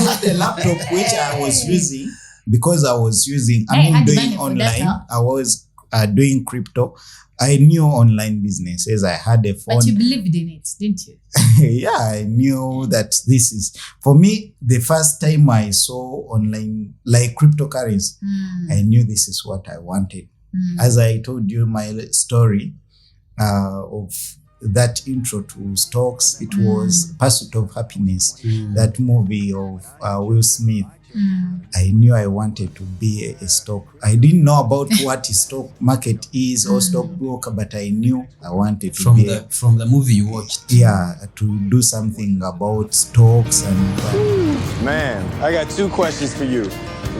had a laptop which I was using because I was doing online. I was doing crypto. I knew online businesses. I had a phone. But you believed in it, didn't you? Yeah, I knew that this is, for me, the first time I saw online, like cryptocurrency, I knew this is what I wanted. As I told you my story of that intro to stocks. It was Persuit of Happiness, that movie of Will Smith. I knew I wanted to be a stock. I didn't know about what a stock market is or stockbroker, but I knew I wanted to From be the movie you watched. to do something about stocks and. Man, I got 2 questions for you.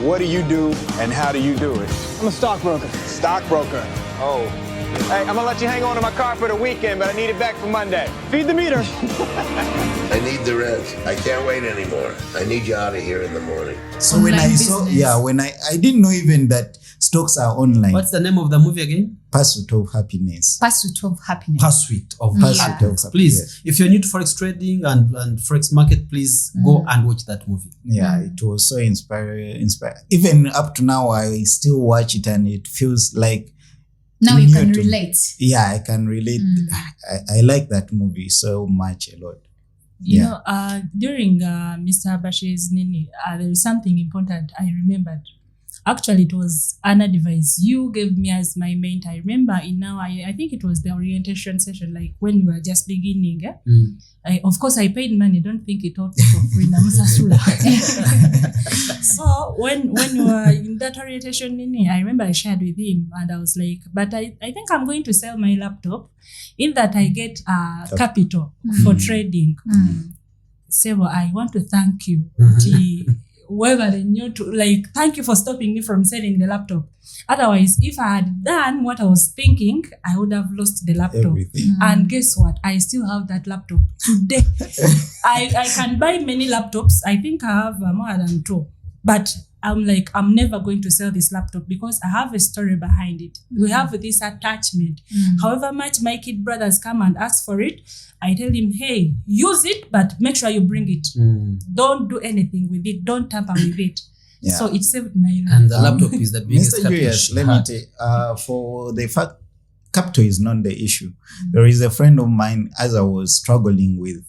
What do you do and how do you do it? I'm a stockbroker. Stockbroker. Oh. Hey, I'm gonna let you hang on to my car for the weekend, but I need it back for Monday. Feed the meter. I need the rent. I can't wait anymore. I need you out of here in the morning. So when I saw, when I didn't know even that stocks are online. What's the name of the movie again? Persuit of Happiness. Persuit of Happiness. Persuit of Persuit Happiness. of Happiness. Please, if you're new to Forex trading and Forex market, please go and watch that movie. Yeah, it was so inspiring. Even up to now, I still watch it and it feels like now you can relate. Yeah, I can relate. I like that movie so much, a lot. You know, during Mr. Bashir's Nini, there is something important I remembered. Actually, it was an advice you gave me as my mentor. I remember I think it was the orientation session, like when we were just beginning. Of course, I paid money. Don't think it all for free. So when we were in that orientation, I remember I shared with him and I was like, but I think I'm going to sell my laptop in that I get capital for trading. So I want to thank you. Whoever they knew to, like, thank you for stopping me from selling the laptop. Otherwise, if I had done what I was thinking, I would have lost the laptop. Everything. And guess what? I still have that laptop today. I can buy many laptops. I think I have more than 2. But I'm like, I'm never going to sell this laptop because I have a story behind it. We have this attachment. However much my kid brothers come and ask for it, I tell him, hey, use it, but make sure you bring it. Don't do anything with it. Don't tamper with it. Yeah. So it saved my life. And the laptop is the biggest Mr. capital Julius, she let me had. tell you, for the fact capital is not the issue. There is a friend of mine, as I was struggling with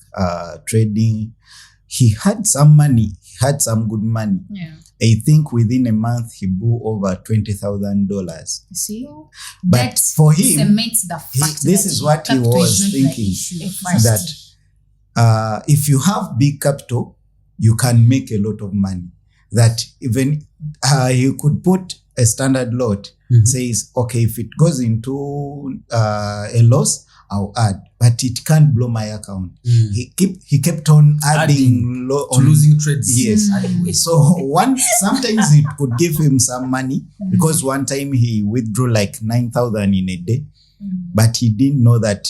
trading, he had some money, he had some good money. Yeah. I think within a month he blew over $20,000. See, But that for him, cements the fact this that is what he capital was is not the thinking, issue first. that if you have big capital, you can make a lot of money. That even you could put a standard lot, says, okay, if it goes into a loss, I'll add, but it can't blow my account. He kept on adding to losing trades. Yes. So sometimes it could give him some money because one time he withdrew like 9,000 in a day, but he didn't know that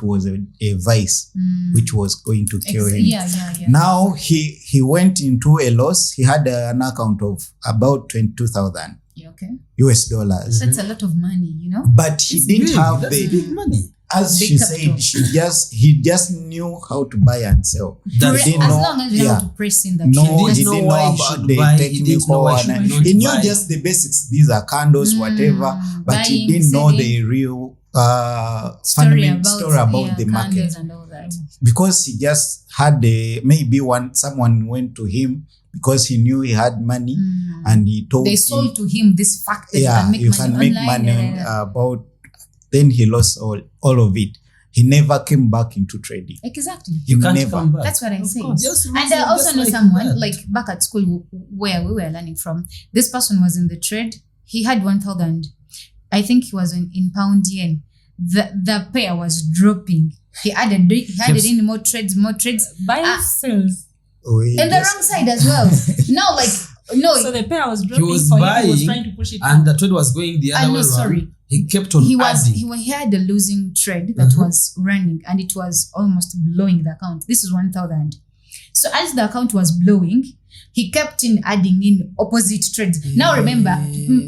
was a vice which was going to kill him. Yeah. Now he went into a loss. He had an account of about 22,000 Okay. US dollars. That's a lot of money, you know. But he didn't have that's big money. as Big she capital. said, he just knew how to buy and sell. That's He didn't As know- long as you know how to press in the No, trade. he didn't didn't know know why he about should the buy, he didn't know technical why he and should he not knew buy. just the basics. These are candles, whatever, but he Buying, didn't know selling. the real story story about the market, candles and all that. because he just had someone went to him because he knew he had money and he told They him, sold to him this fact that you can make online. money about. Then he lost all of it. He never came back into trading. Exactly. You can't never. come back. That's what I say. course. Just And I losing also just know like someone, that. like back at school where we were learning from. This person was in the trade. He had 1,000. I think he was in pound yen. The pair was dropping. He added in more trades. Buy sells. And the wrong side as well. No, So the pair was He dropping was for him. He buying was trying to push it and down. the trade was going the other way around. sorry. He kept on adding. he had a losing trade that was running and it was almost blowing the account. This is 1,000. So as the account was blowing, he kept in adding in opposite trades. Now remember,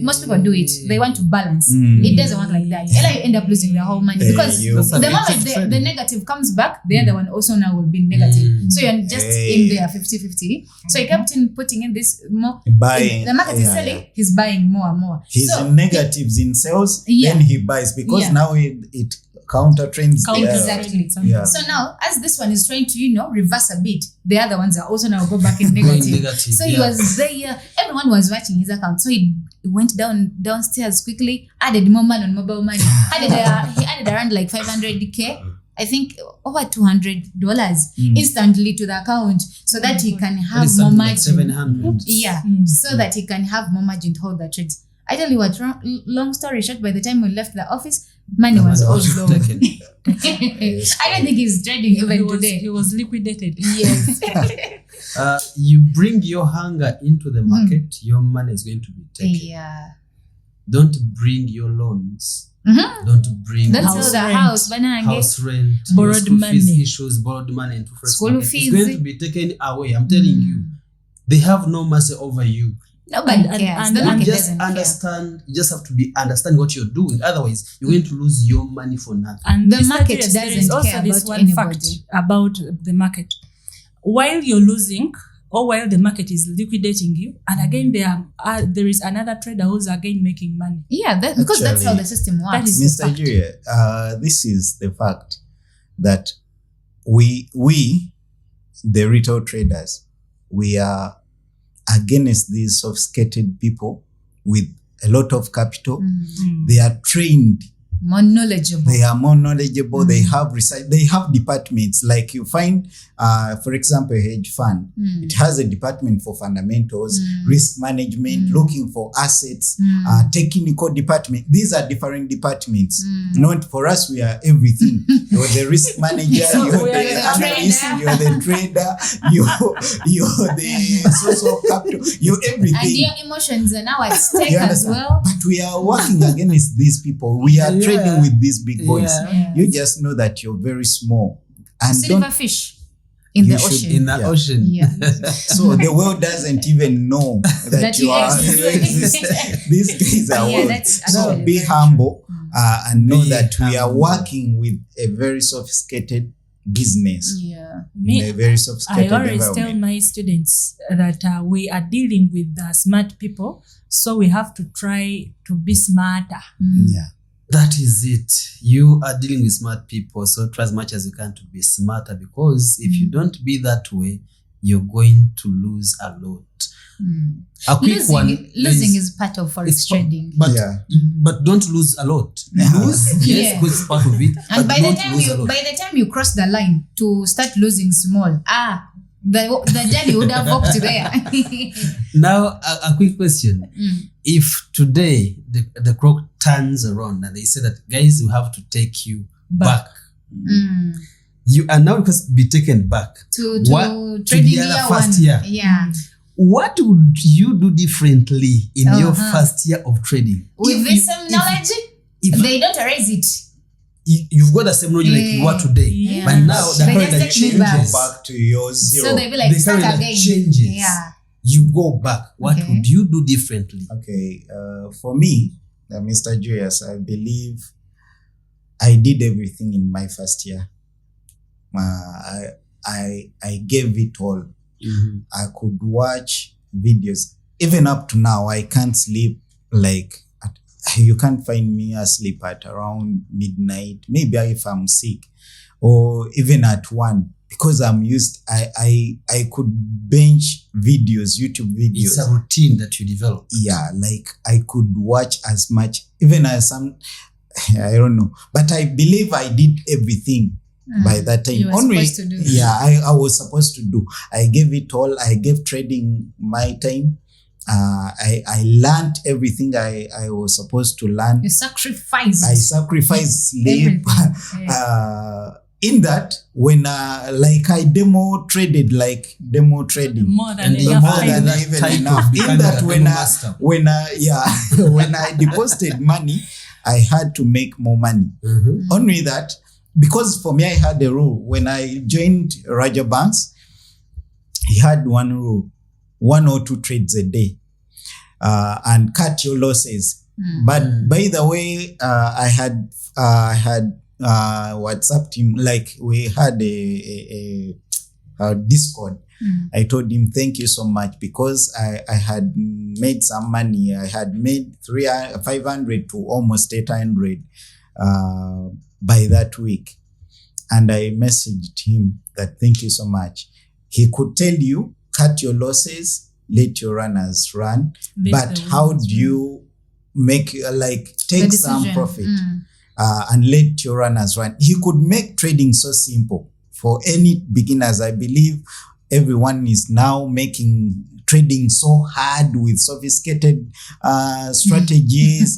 most people do it. They want to balance. It doesn't work like that. And I end up losing the whole money because the moment the negative comes back, the other one also now will be negative. So you're just in there 50-50. So he kept in putting in this more. Buying. The market is selling. He's buying more and more. He's So in negatives in sales, Yeah. then he buys because Yeah. now it counter trends. Exactly. Yeah. So now, as this one is trying to, reverse a bit, the other ones are also now go back in Going negative. negative, So he was there. Everyone was watching his account. So he went downstairs quickly, added more money on mobile money. He added around like 500K. I think over $200 instantly to the account so that he can have more margin. 700. Yeah, so that he can have more margin to hold the trades. I tell you what, long story short, by the time we left the office, money was all gone. taken. I don't think he's trading even today. He was liquidated. Yes. You bring your hunger into the market, your money is going to be taken. Yeah. Don't bring your loans. Mm-hmm. Don't bring Don't House sell the rent. house, banana. house rent, Borrowed your school fees money. issues, borrowed money into Forex School market. fees. It's going to be taken away. I'm telling you, they have no mercy over you. Nobody And- cares. and- The and market Just doesn't care. understand. You just have to understand what you're doing. Otherwise, you're going to lose your money for nothing. And The Mr. market Julius, there is doesn't also care this about one anybody. fact about the market. While you're losing, or while the market is liquidating you, and again there is another trader who's again making money. Yeah, because that's how Actually, the system works. that is- the Mr. fact. Julia, this is the fact that we, the retail traders, we are against these sophisticated people with a lot of capital. They are trained. More knowledgeable. They are more knowledgeable. They have research. They have departments. Like you find, for example, a hedge fund. It has a department for fundamentals, risk management, looking for assets, technical department. These are different departments. Not for us. We are everything. You're the risk manager. So you're we are the the analyst. trader. You're the trader. You're the source of capital. You're everything. And your emotions are now at stake You as understand? well. But we are working against these people. We are trading with these big boys. Yeah. You just know that you're very small. And Silver don't, fish in You the should ocean. In the Yeah. ocean. Yeah. so the world doesn't even know that, That you you are exist. these guys are Yeah, world. that's So actually be very humble and know Be that we are humble. working with a very sophisticated business. Yeah. In a very I sophisticated always tell environment. my students that we are dealing with smart people, so we have to try to be smarter. Yeah. That is it. You are dealing with smart people, so try as much as you can to be smarter, because if you don't be that way, you're going to lose a lot. A quick one. Losing is part of Forex it's trading. But, Yeah. but don't lose a lot. Yeah. Lose, yes, Yeah. because it's part of it. And but by the don't time lose a lot. you cross the line to start losing small, the journey would have walked there. Now, a quick question. If today the clock turns around and they say that, guys, we have to take you back. You are now going to be taken back. To What- trading the other year first one. year. Yeah. What would you do differently in your Uh-huh. first year of trading? With If this you- same if- knowledge, if they don't erase it. you've got the same knowledge like you are today, Yeah. but now the They calendar just take me changes. back. Back to your zero. So they be like, The start calendar again. changes. Yeah. You go back. What Okay. would you do differently? Okay, for me, Mr. Julius, I believe I did everything in my first year. I gave it all. I could watch videos. Even up to now, I can't sleep. You can't find me asleep at around midnight. Maybe if I'm sick, or even at 1, because I'm used. I could binge videos, YouTube videos. It's a routine that you develop. Yeah, like I could watch as much, even as some, I don't know, but I believe I did everything by that time. You were supposed to do. Yeah, I was supposed to do. I gave it all. I gave trading my time. I learned everything I was supposed to learn. You sacrificed. I sacrificed sleep. everything. Yeah. In that, when I demo trading, More than And enough more time. than that even type of enough. In becoming that, a when master. when I deposited money, I had to make more money. Only that, because for me, I had a rule. When I joined Raja Banks, he had one rule: 1 or 2 trades a day, and cut your losses. But by the way, I had WhatsApped him, like we had a Discord. I told him, thank you so much, because I had made some money. I had made 500 to almost 800 by that week. And I messaged him that thank you so much. He could tell you, cut your losses, let your runners run. Let But the how runners do you make, take some decision. profit? and let your runners run. He could make trading so simple for any beginners. I believe everyone is now making trading so hard with sophisticated strategies.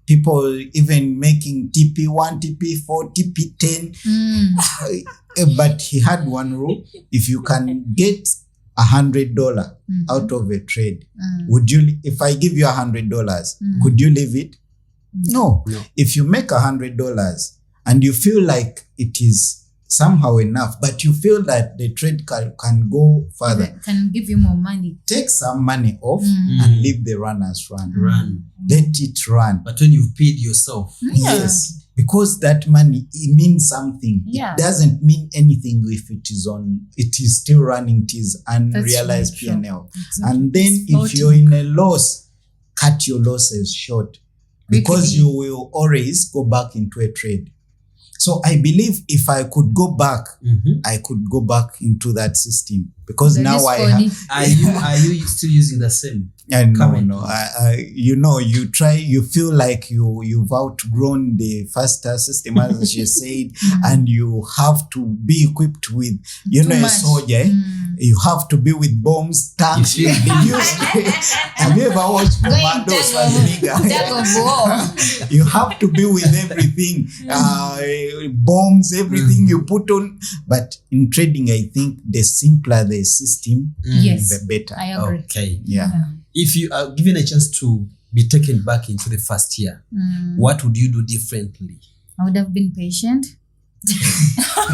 People even making TP1, TP4, TP10. But he had one rule: if you can get $100 out of a trade, would you? If I give you $100, could you leave it? No. If you make $100 and you feel like it is somehow enough, but you feel that the trade can go further, can give you more money, take some money off and leave the runners run. Let it run. But when you've paid yourself, yes, because that money, it means something. It doesn't mean anything if it is still running. It is unrealized P&L. And then if you're in a loss, cut your losses short, because you will always go back into a trade. So I believe if I could go back, I could go back into that system, because now I have. Are you still using the same? No. You feel like you've outgrown the faster system, as you said, and you have to be equipped with, a soldier. You have to be with bombs, tanks. Have you ever watched Commandos? You have to be with everything, bombs, everything you put on. But in trading, I think the simpler the system, the better. I agree. Okay. Yeah. If you are given a chance to be taken back into the first year, what would you do differently? I would have been patient.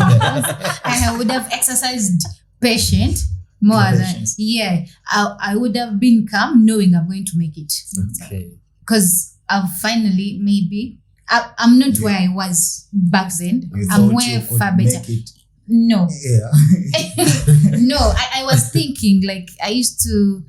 I would have exercised patience more than I would have been calm, knowing I'm going to make it. Okay. Because I've finally, maybe I'm not where I was back then. I'm way far better. No. No, I was thinking, like, I used to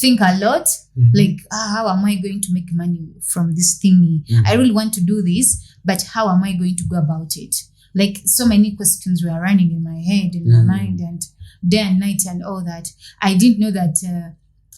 think a lot, like, how am I going to make money from this thingy? I really want to do this, but how am I going to go about it? Like, so many questions were running in my head, in my mind, and day and night and all that. I didn't know that.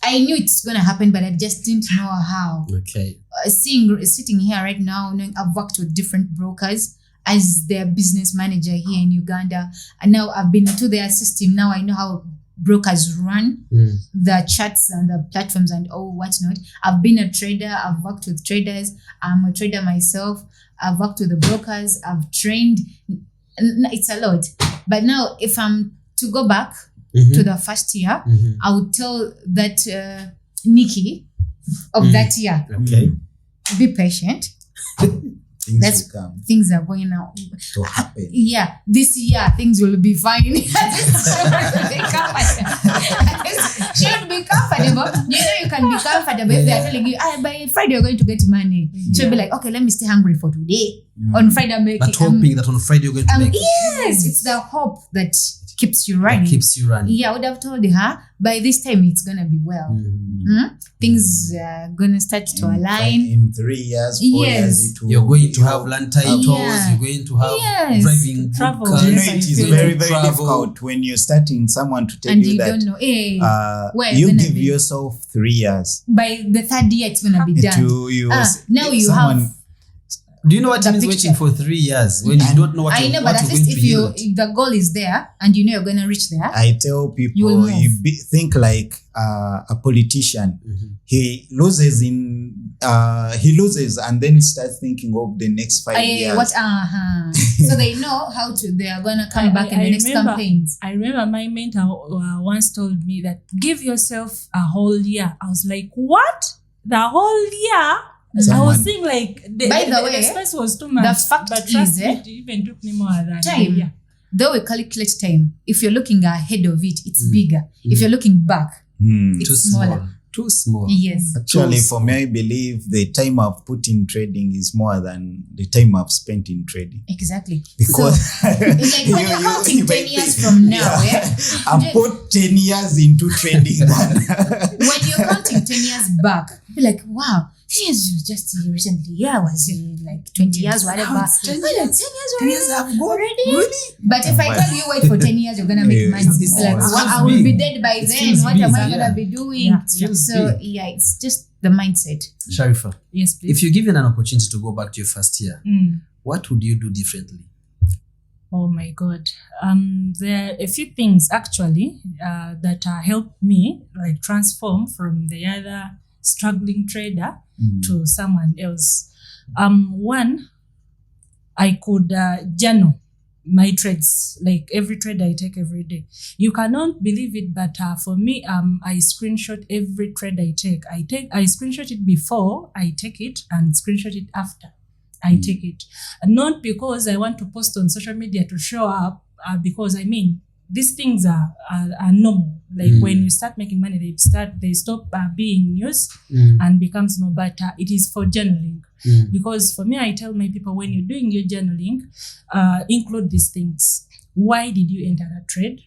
I knew it's going to happen, but I just didn't know how. Okay. Sitting here right now, knowing I've worked with different brokers as their business manager here in Uganda, and now I've been into their system. Now I know how brokers run the charts and the platforms and whatnot. I've been a trader. I've worked with traders. I'm a trader myself. I've worked with the brokers. I've trained. It's a lot. But now, if I'm to go back to the first year, I would tell that Nikki of that year, be patient. Things are going out to happen. Yeah, this year things will be fine. Should be comfortable. You can be comfortable if they're telling you, by Friday you're going to get money. So you'll be like, okay, let me stay hungry for today. On Friday I'm making. But hoping that on Friday you're going to make. Yes, it's the hope that keeps you running. Yeah, I would have told her by this time it's gonna be well. Things are gonna start to align. In 3 years, 4 years, you're going to have land titles. You're going to have driving travel. cars. It is very, very difficult when you're starting someone to tell and you that. Don't know, you give yourself 3 years. By the third year, it's gonna be done. Now you have. Do you know what it means waiting for 3 years when you don't know what I know, but at least if the goal is there and you know you're going to reach there. I tell people, think like a politician. He loses and then starts thinking of the next 5 years. So they know they are going to come back in the next campaigns. I remember my mentor once told me that give yourself a whole year. I was like, what? The whole year? I was saying like the space was too much. The fact is it even took me more than time. Yeah. Though we calculate time, if you're looking ahead of it, it's bigger. If you're looking back, it's smaller. Too small. Yes. Actually, for me, I believe the time I've put in trading is more than the time I've spent in trading. Exactly. Because it's like when you're counting 10 years from now, I've put 10 years into trading. When you're counting 10 years back, you're like, wow. Yes, just recently. Yeah, I was in like 20 years, whatever. Now it's 10 Well, years. 10 years 10 years have gone. already. Really? But if I tell you wait for 10 years, you're gonna make money. It's Like, feels I will be big. dead by It then. feels What big, am I yeah. gonna be doing? Yeah. It feels So big. yeah, it's just the mindset. Sharifa, Yes, please. if you're given an opportunity to go back to your first year, Mm. what would you do differently? Oh my God. There are a few things actually that helped me like transform from the other struggling trader to someone else. One, I could journal my trades, like every trade I take every day. You cannot believe it, but for me, I screenshot every trade I take. I screenshot it before I take it and screenshot it after I take it. And not because I want to post on social media to show up, because I mean, these things are normal. Like when you start making money, they stop being news and becomes more. But it is for journaling. Because for me, I tell my people, when you're doing your journaling, include these things. Why did you enter a trade?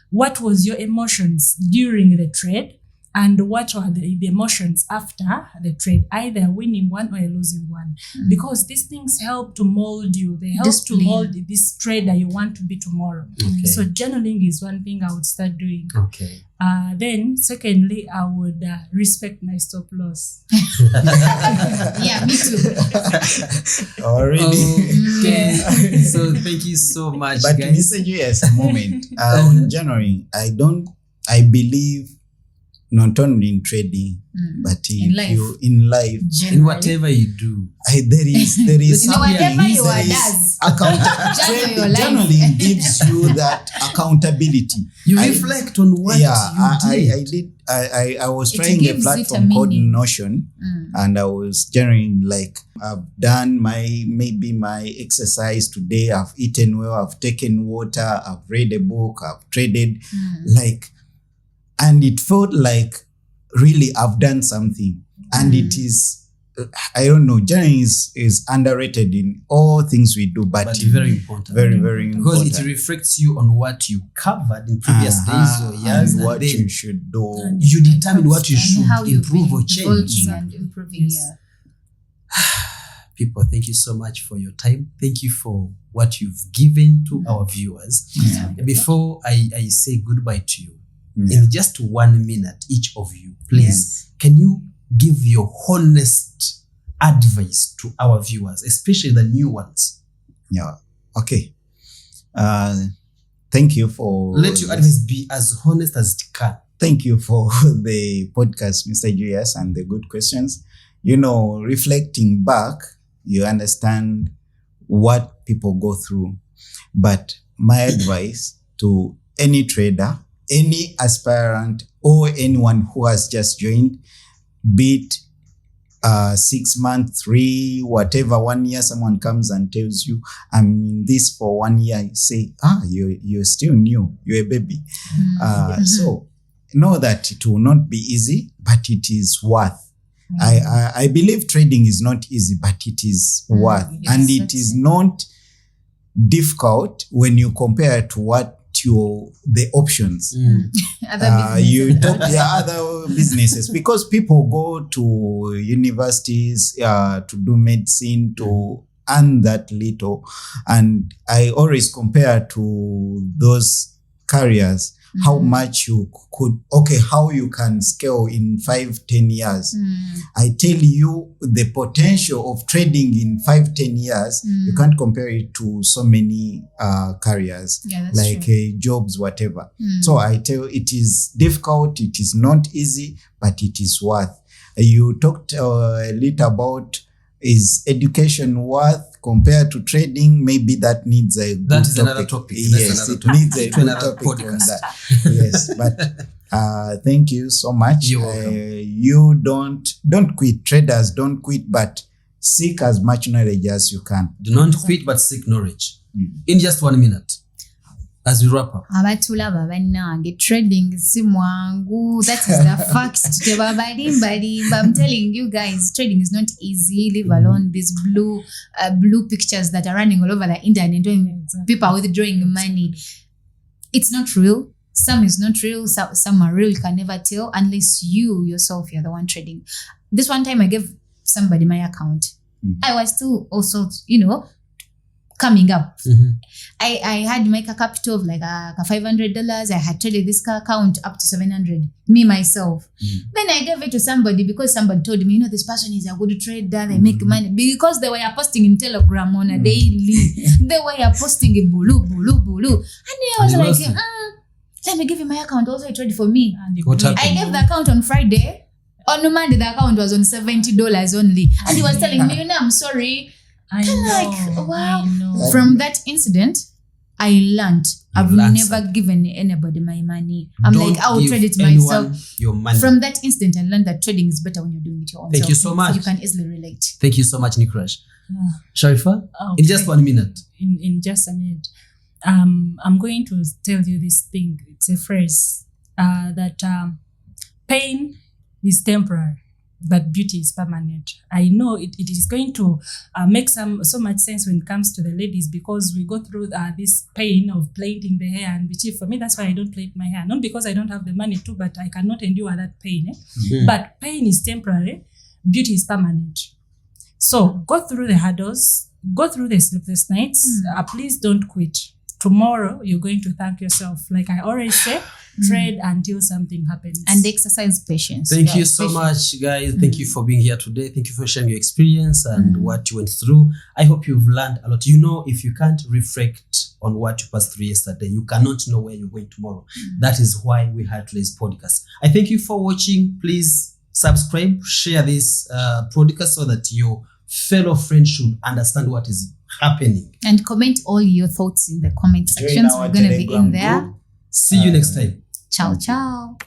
What was your emotions during the trade? And what are the emotions after the trade, either winning one or losing one? Because these things help to mold you. They help to mold this trader you want to be tomorrow. Okay. So journaling is one thing I would start doing. Okay. Then secondly, I would respect my stop loss. Yeah, me too. Already. Okay. So thank you so much, But guys. Mr. Julius, a moment. On January, I believe not only in trading, but In life. in life, In Generally. whatever you do, there is In whatever you there is does. account- your life. Journaling gives you that accountability. you I- reflect on what you did. I was It trying a gives it a platform called meaning. Notion, and I was generating like I've done maybe my exercise today. I've eaten well. I've taken water. I've read a book. I've traded, and it felt like really I've done something. And it is, I don't know, journaling is underrated in all things we do, but very important. very, very because important. it reflects you on what you covered in previous days or years, and what then you should do. you determine what you And should how you've improve been or change. evolving and improving. Yes. People, thank you so much for your time. Thank you for what you've given to our viewers. Before I say goodbye to you, in just 1 minute, each of you, please, can you give your honest advice to our viewers, especially the new ones? Yeah. Okay. Thank you for Let your advice be as honest as it can. Thank you for the podcast, Mr. Julius, and the good questions. You know, reflecting back, you understand what people go through. But my advice to any trader, any aspirant, or anyone who has just joined, be it 6 months, 3, whatever, 1 year, someone comes and tells you, I'm in this for 1 year, you say, you're still new, you're a baby. So know that it will not be easy, but it is worth. I believe trading is not easy, but it is worth. Yes, and it is not difficult when you compare to what the options. You talk other businesses, because people go to universities to do medicine to earn that little, and I always compare to those careers how much you could, how you can scale in 5-10 years. I tell you the potential of trading in 5-10 years, you can't compare it to so many careers, like jobs, whatever. So I tell it is difficult, it is not easy, but it is worth. You talked a little about, is education worth compared to trading? Maybe that needs a good That is another topic. Yes, it needs a good topic on that. Yes, but thank you so much. You're welcome. You don't quit. Traders, don't quit, but seek as much knowledge as you can. Do not quit, but seek knowledge. In just 1 minute, as we wrap up. Abatulaba bannange, trading si mwangu. That is the fact. Tebabalimbalimba. I'm telling you guys, trading is not easy. Leave alone these blue pictures that are running all over the internet when people are withdrawing money. It's not real. Some is not real. Some are real. You can never tell unless you yourself, you're the one trading. This one time I gave somebody my account. I was still also, coming up. I had make a capital of like $500. I had traded this account up to 700. Me myself. Then I gave it to somebody because somebody told me, this person is a good trader. They make money because they were posting in Telegram on a daily. They were posting a bulu. And I was like, let me give you my account. Also, he traded for me. What happened? I gave the account on Friday. On Monday, the account was on $70 only. And he was telling me, I'm sorry. I know. Wow. I know. From that incident, I learned. I've never given anybody my money. I will trade it myself. Your money. From that incident, I learned that trading is better when you're doing it your own Thank self. you so much. You can easily relate. Thank you so much, Nikrash. Sharifa, Okay. in just 1 minute. In just a minute. I'm going to tell you this thing. It's a phrase that pain is temporary, but beauty is permanent. I know it is going to make so much sense when it comes to the ladies, because we go through this pain of plaiting the hair, and which for me, that's why I don't plait my hair. Not because I don't have the money to, but I cannot endure that pain. But pain is temporary, beauty is permanent. So go through the hurdles, go through the sleepless nights. Please don't quit. Tomorrow, you're going to thank yourself. Like I always say, trade until something happens. And exercise patience. Thank you so much, guys. Thank you for being here today. Thank you for sharing your experience and what you went through. I hope you've learned a lot. If you can't reflect on what you passed through yesterday, you cannot know where you're going tomorrow. That is why we had today's podcast. I thank you for watching. Please subscribe, share this podcast so that your fellow friends should understand what is happening. And comment all your thoughts in the comment sections. We're going to be in there. See you next time. Ciao, ciao.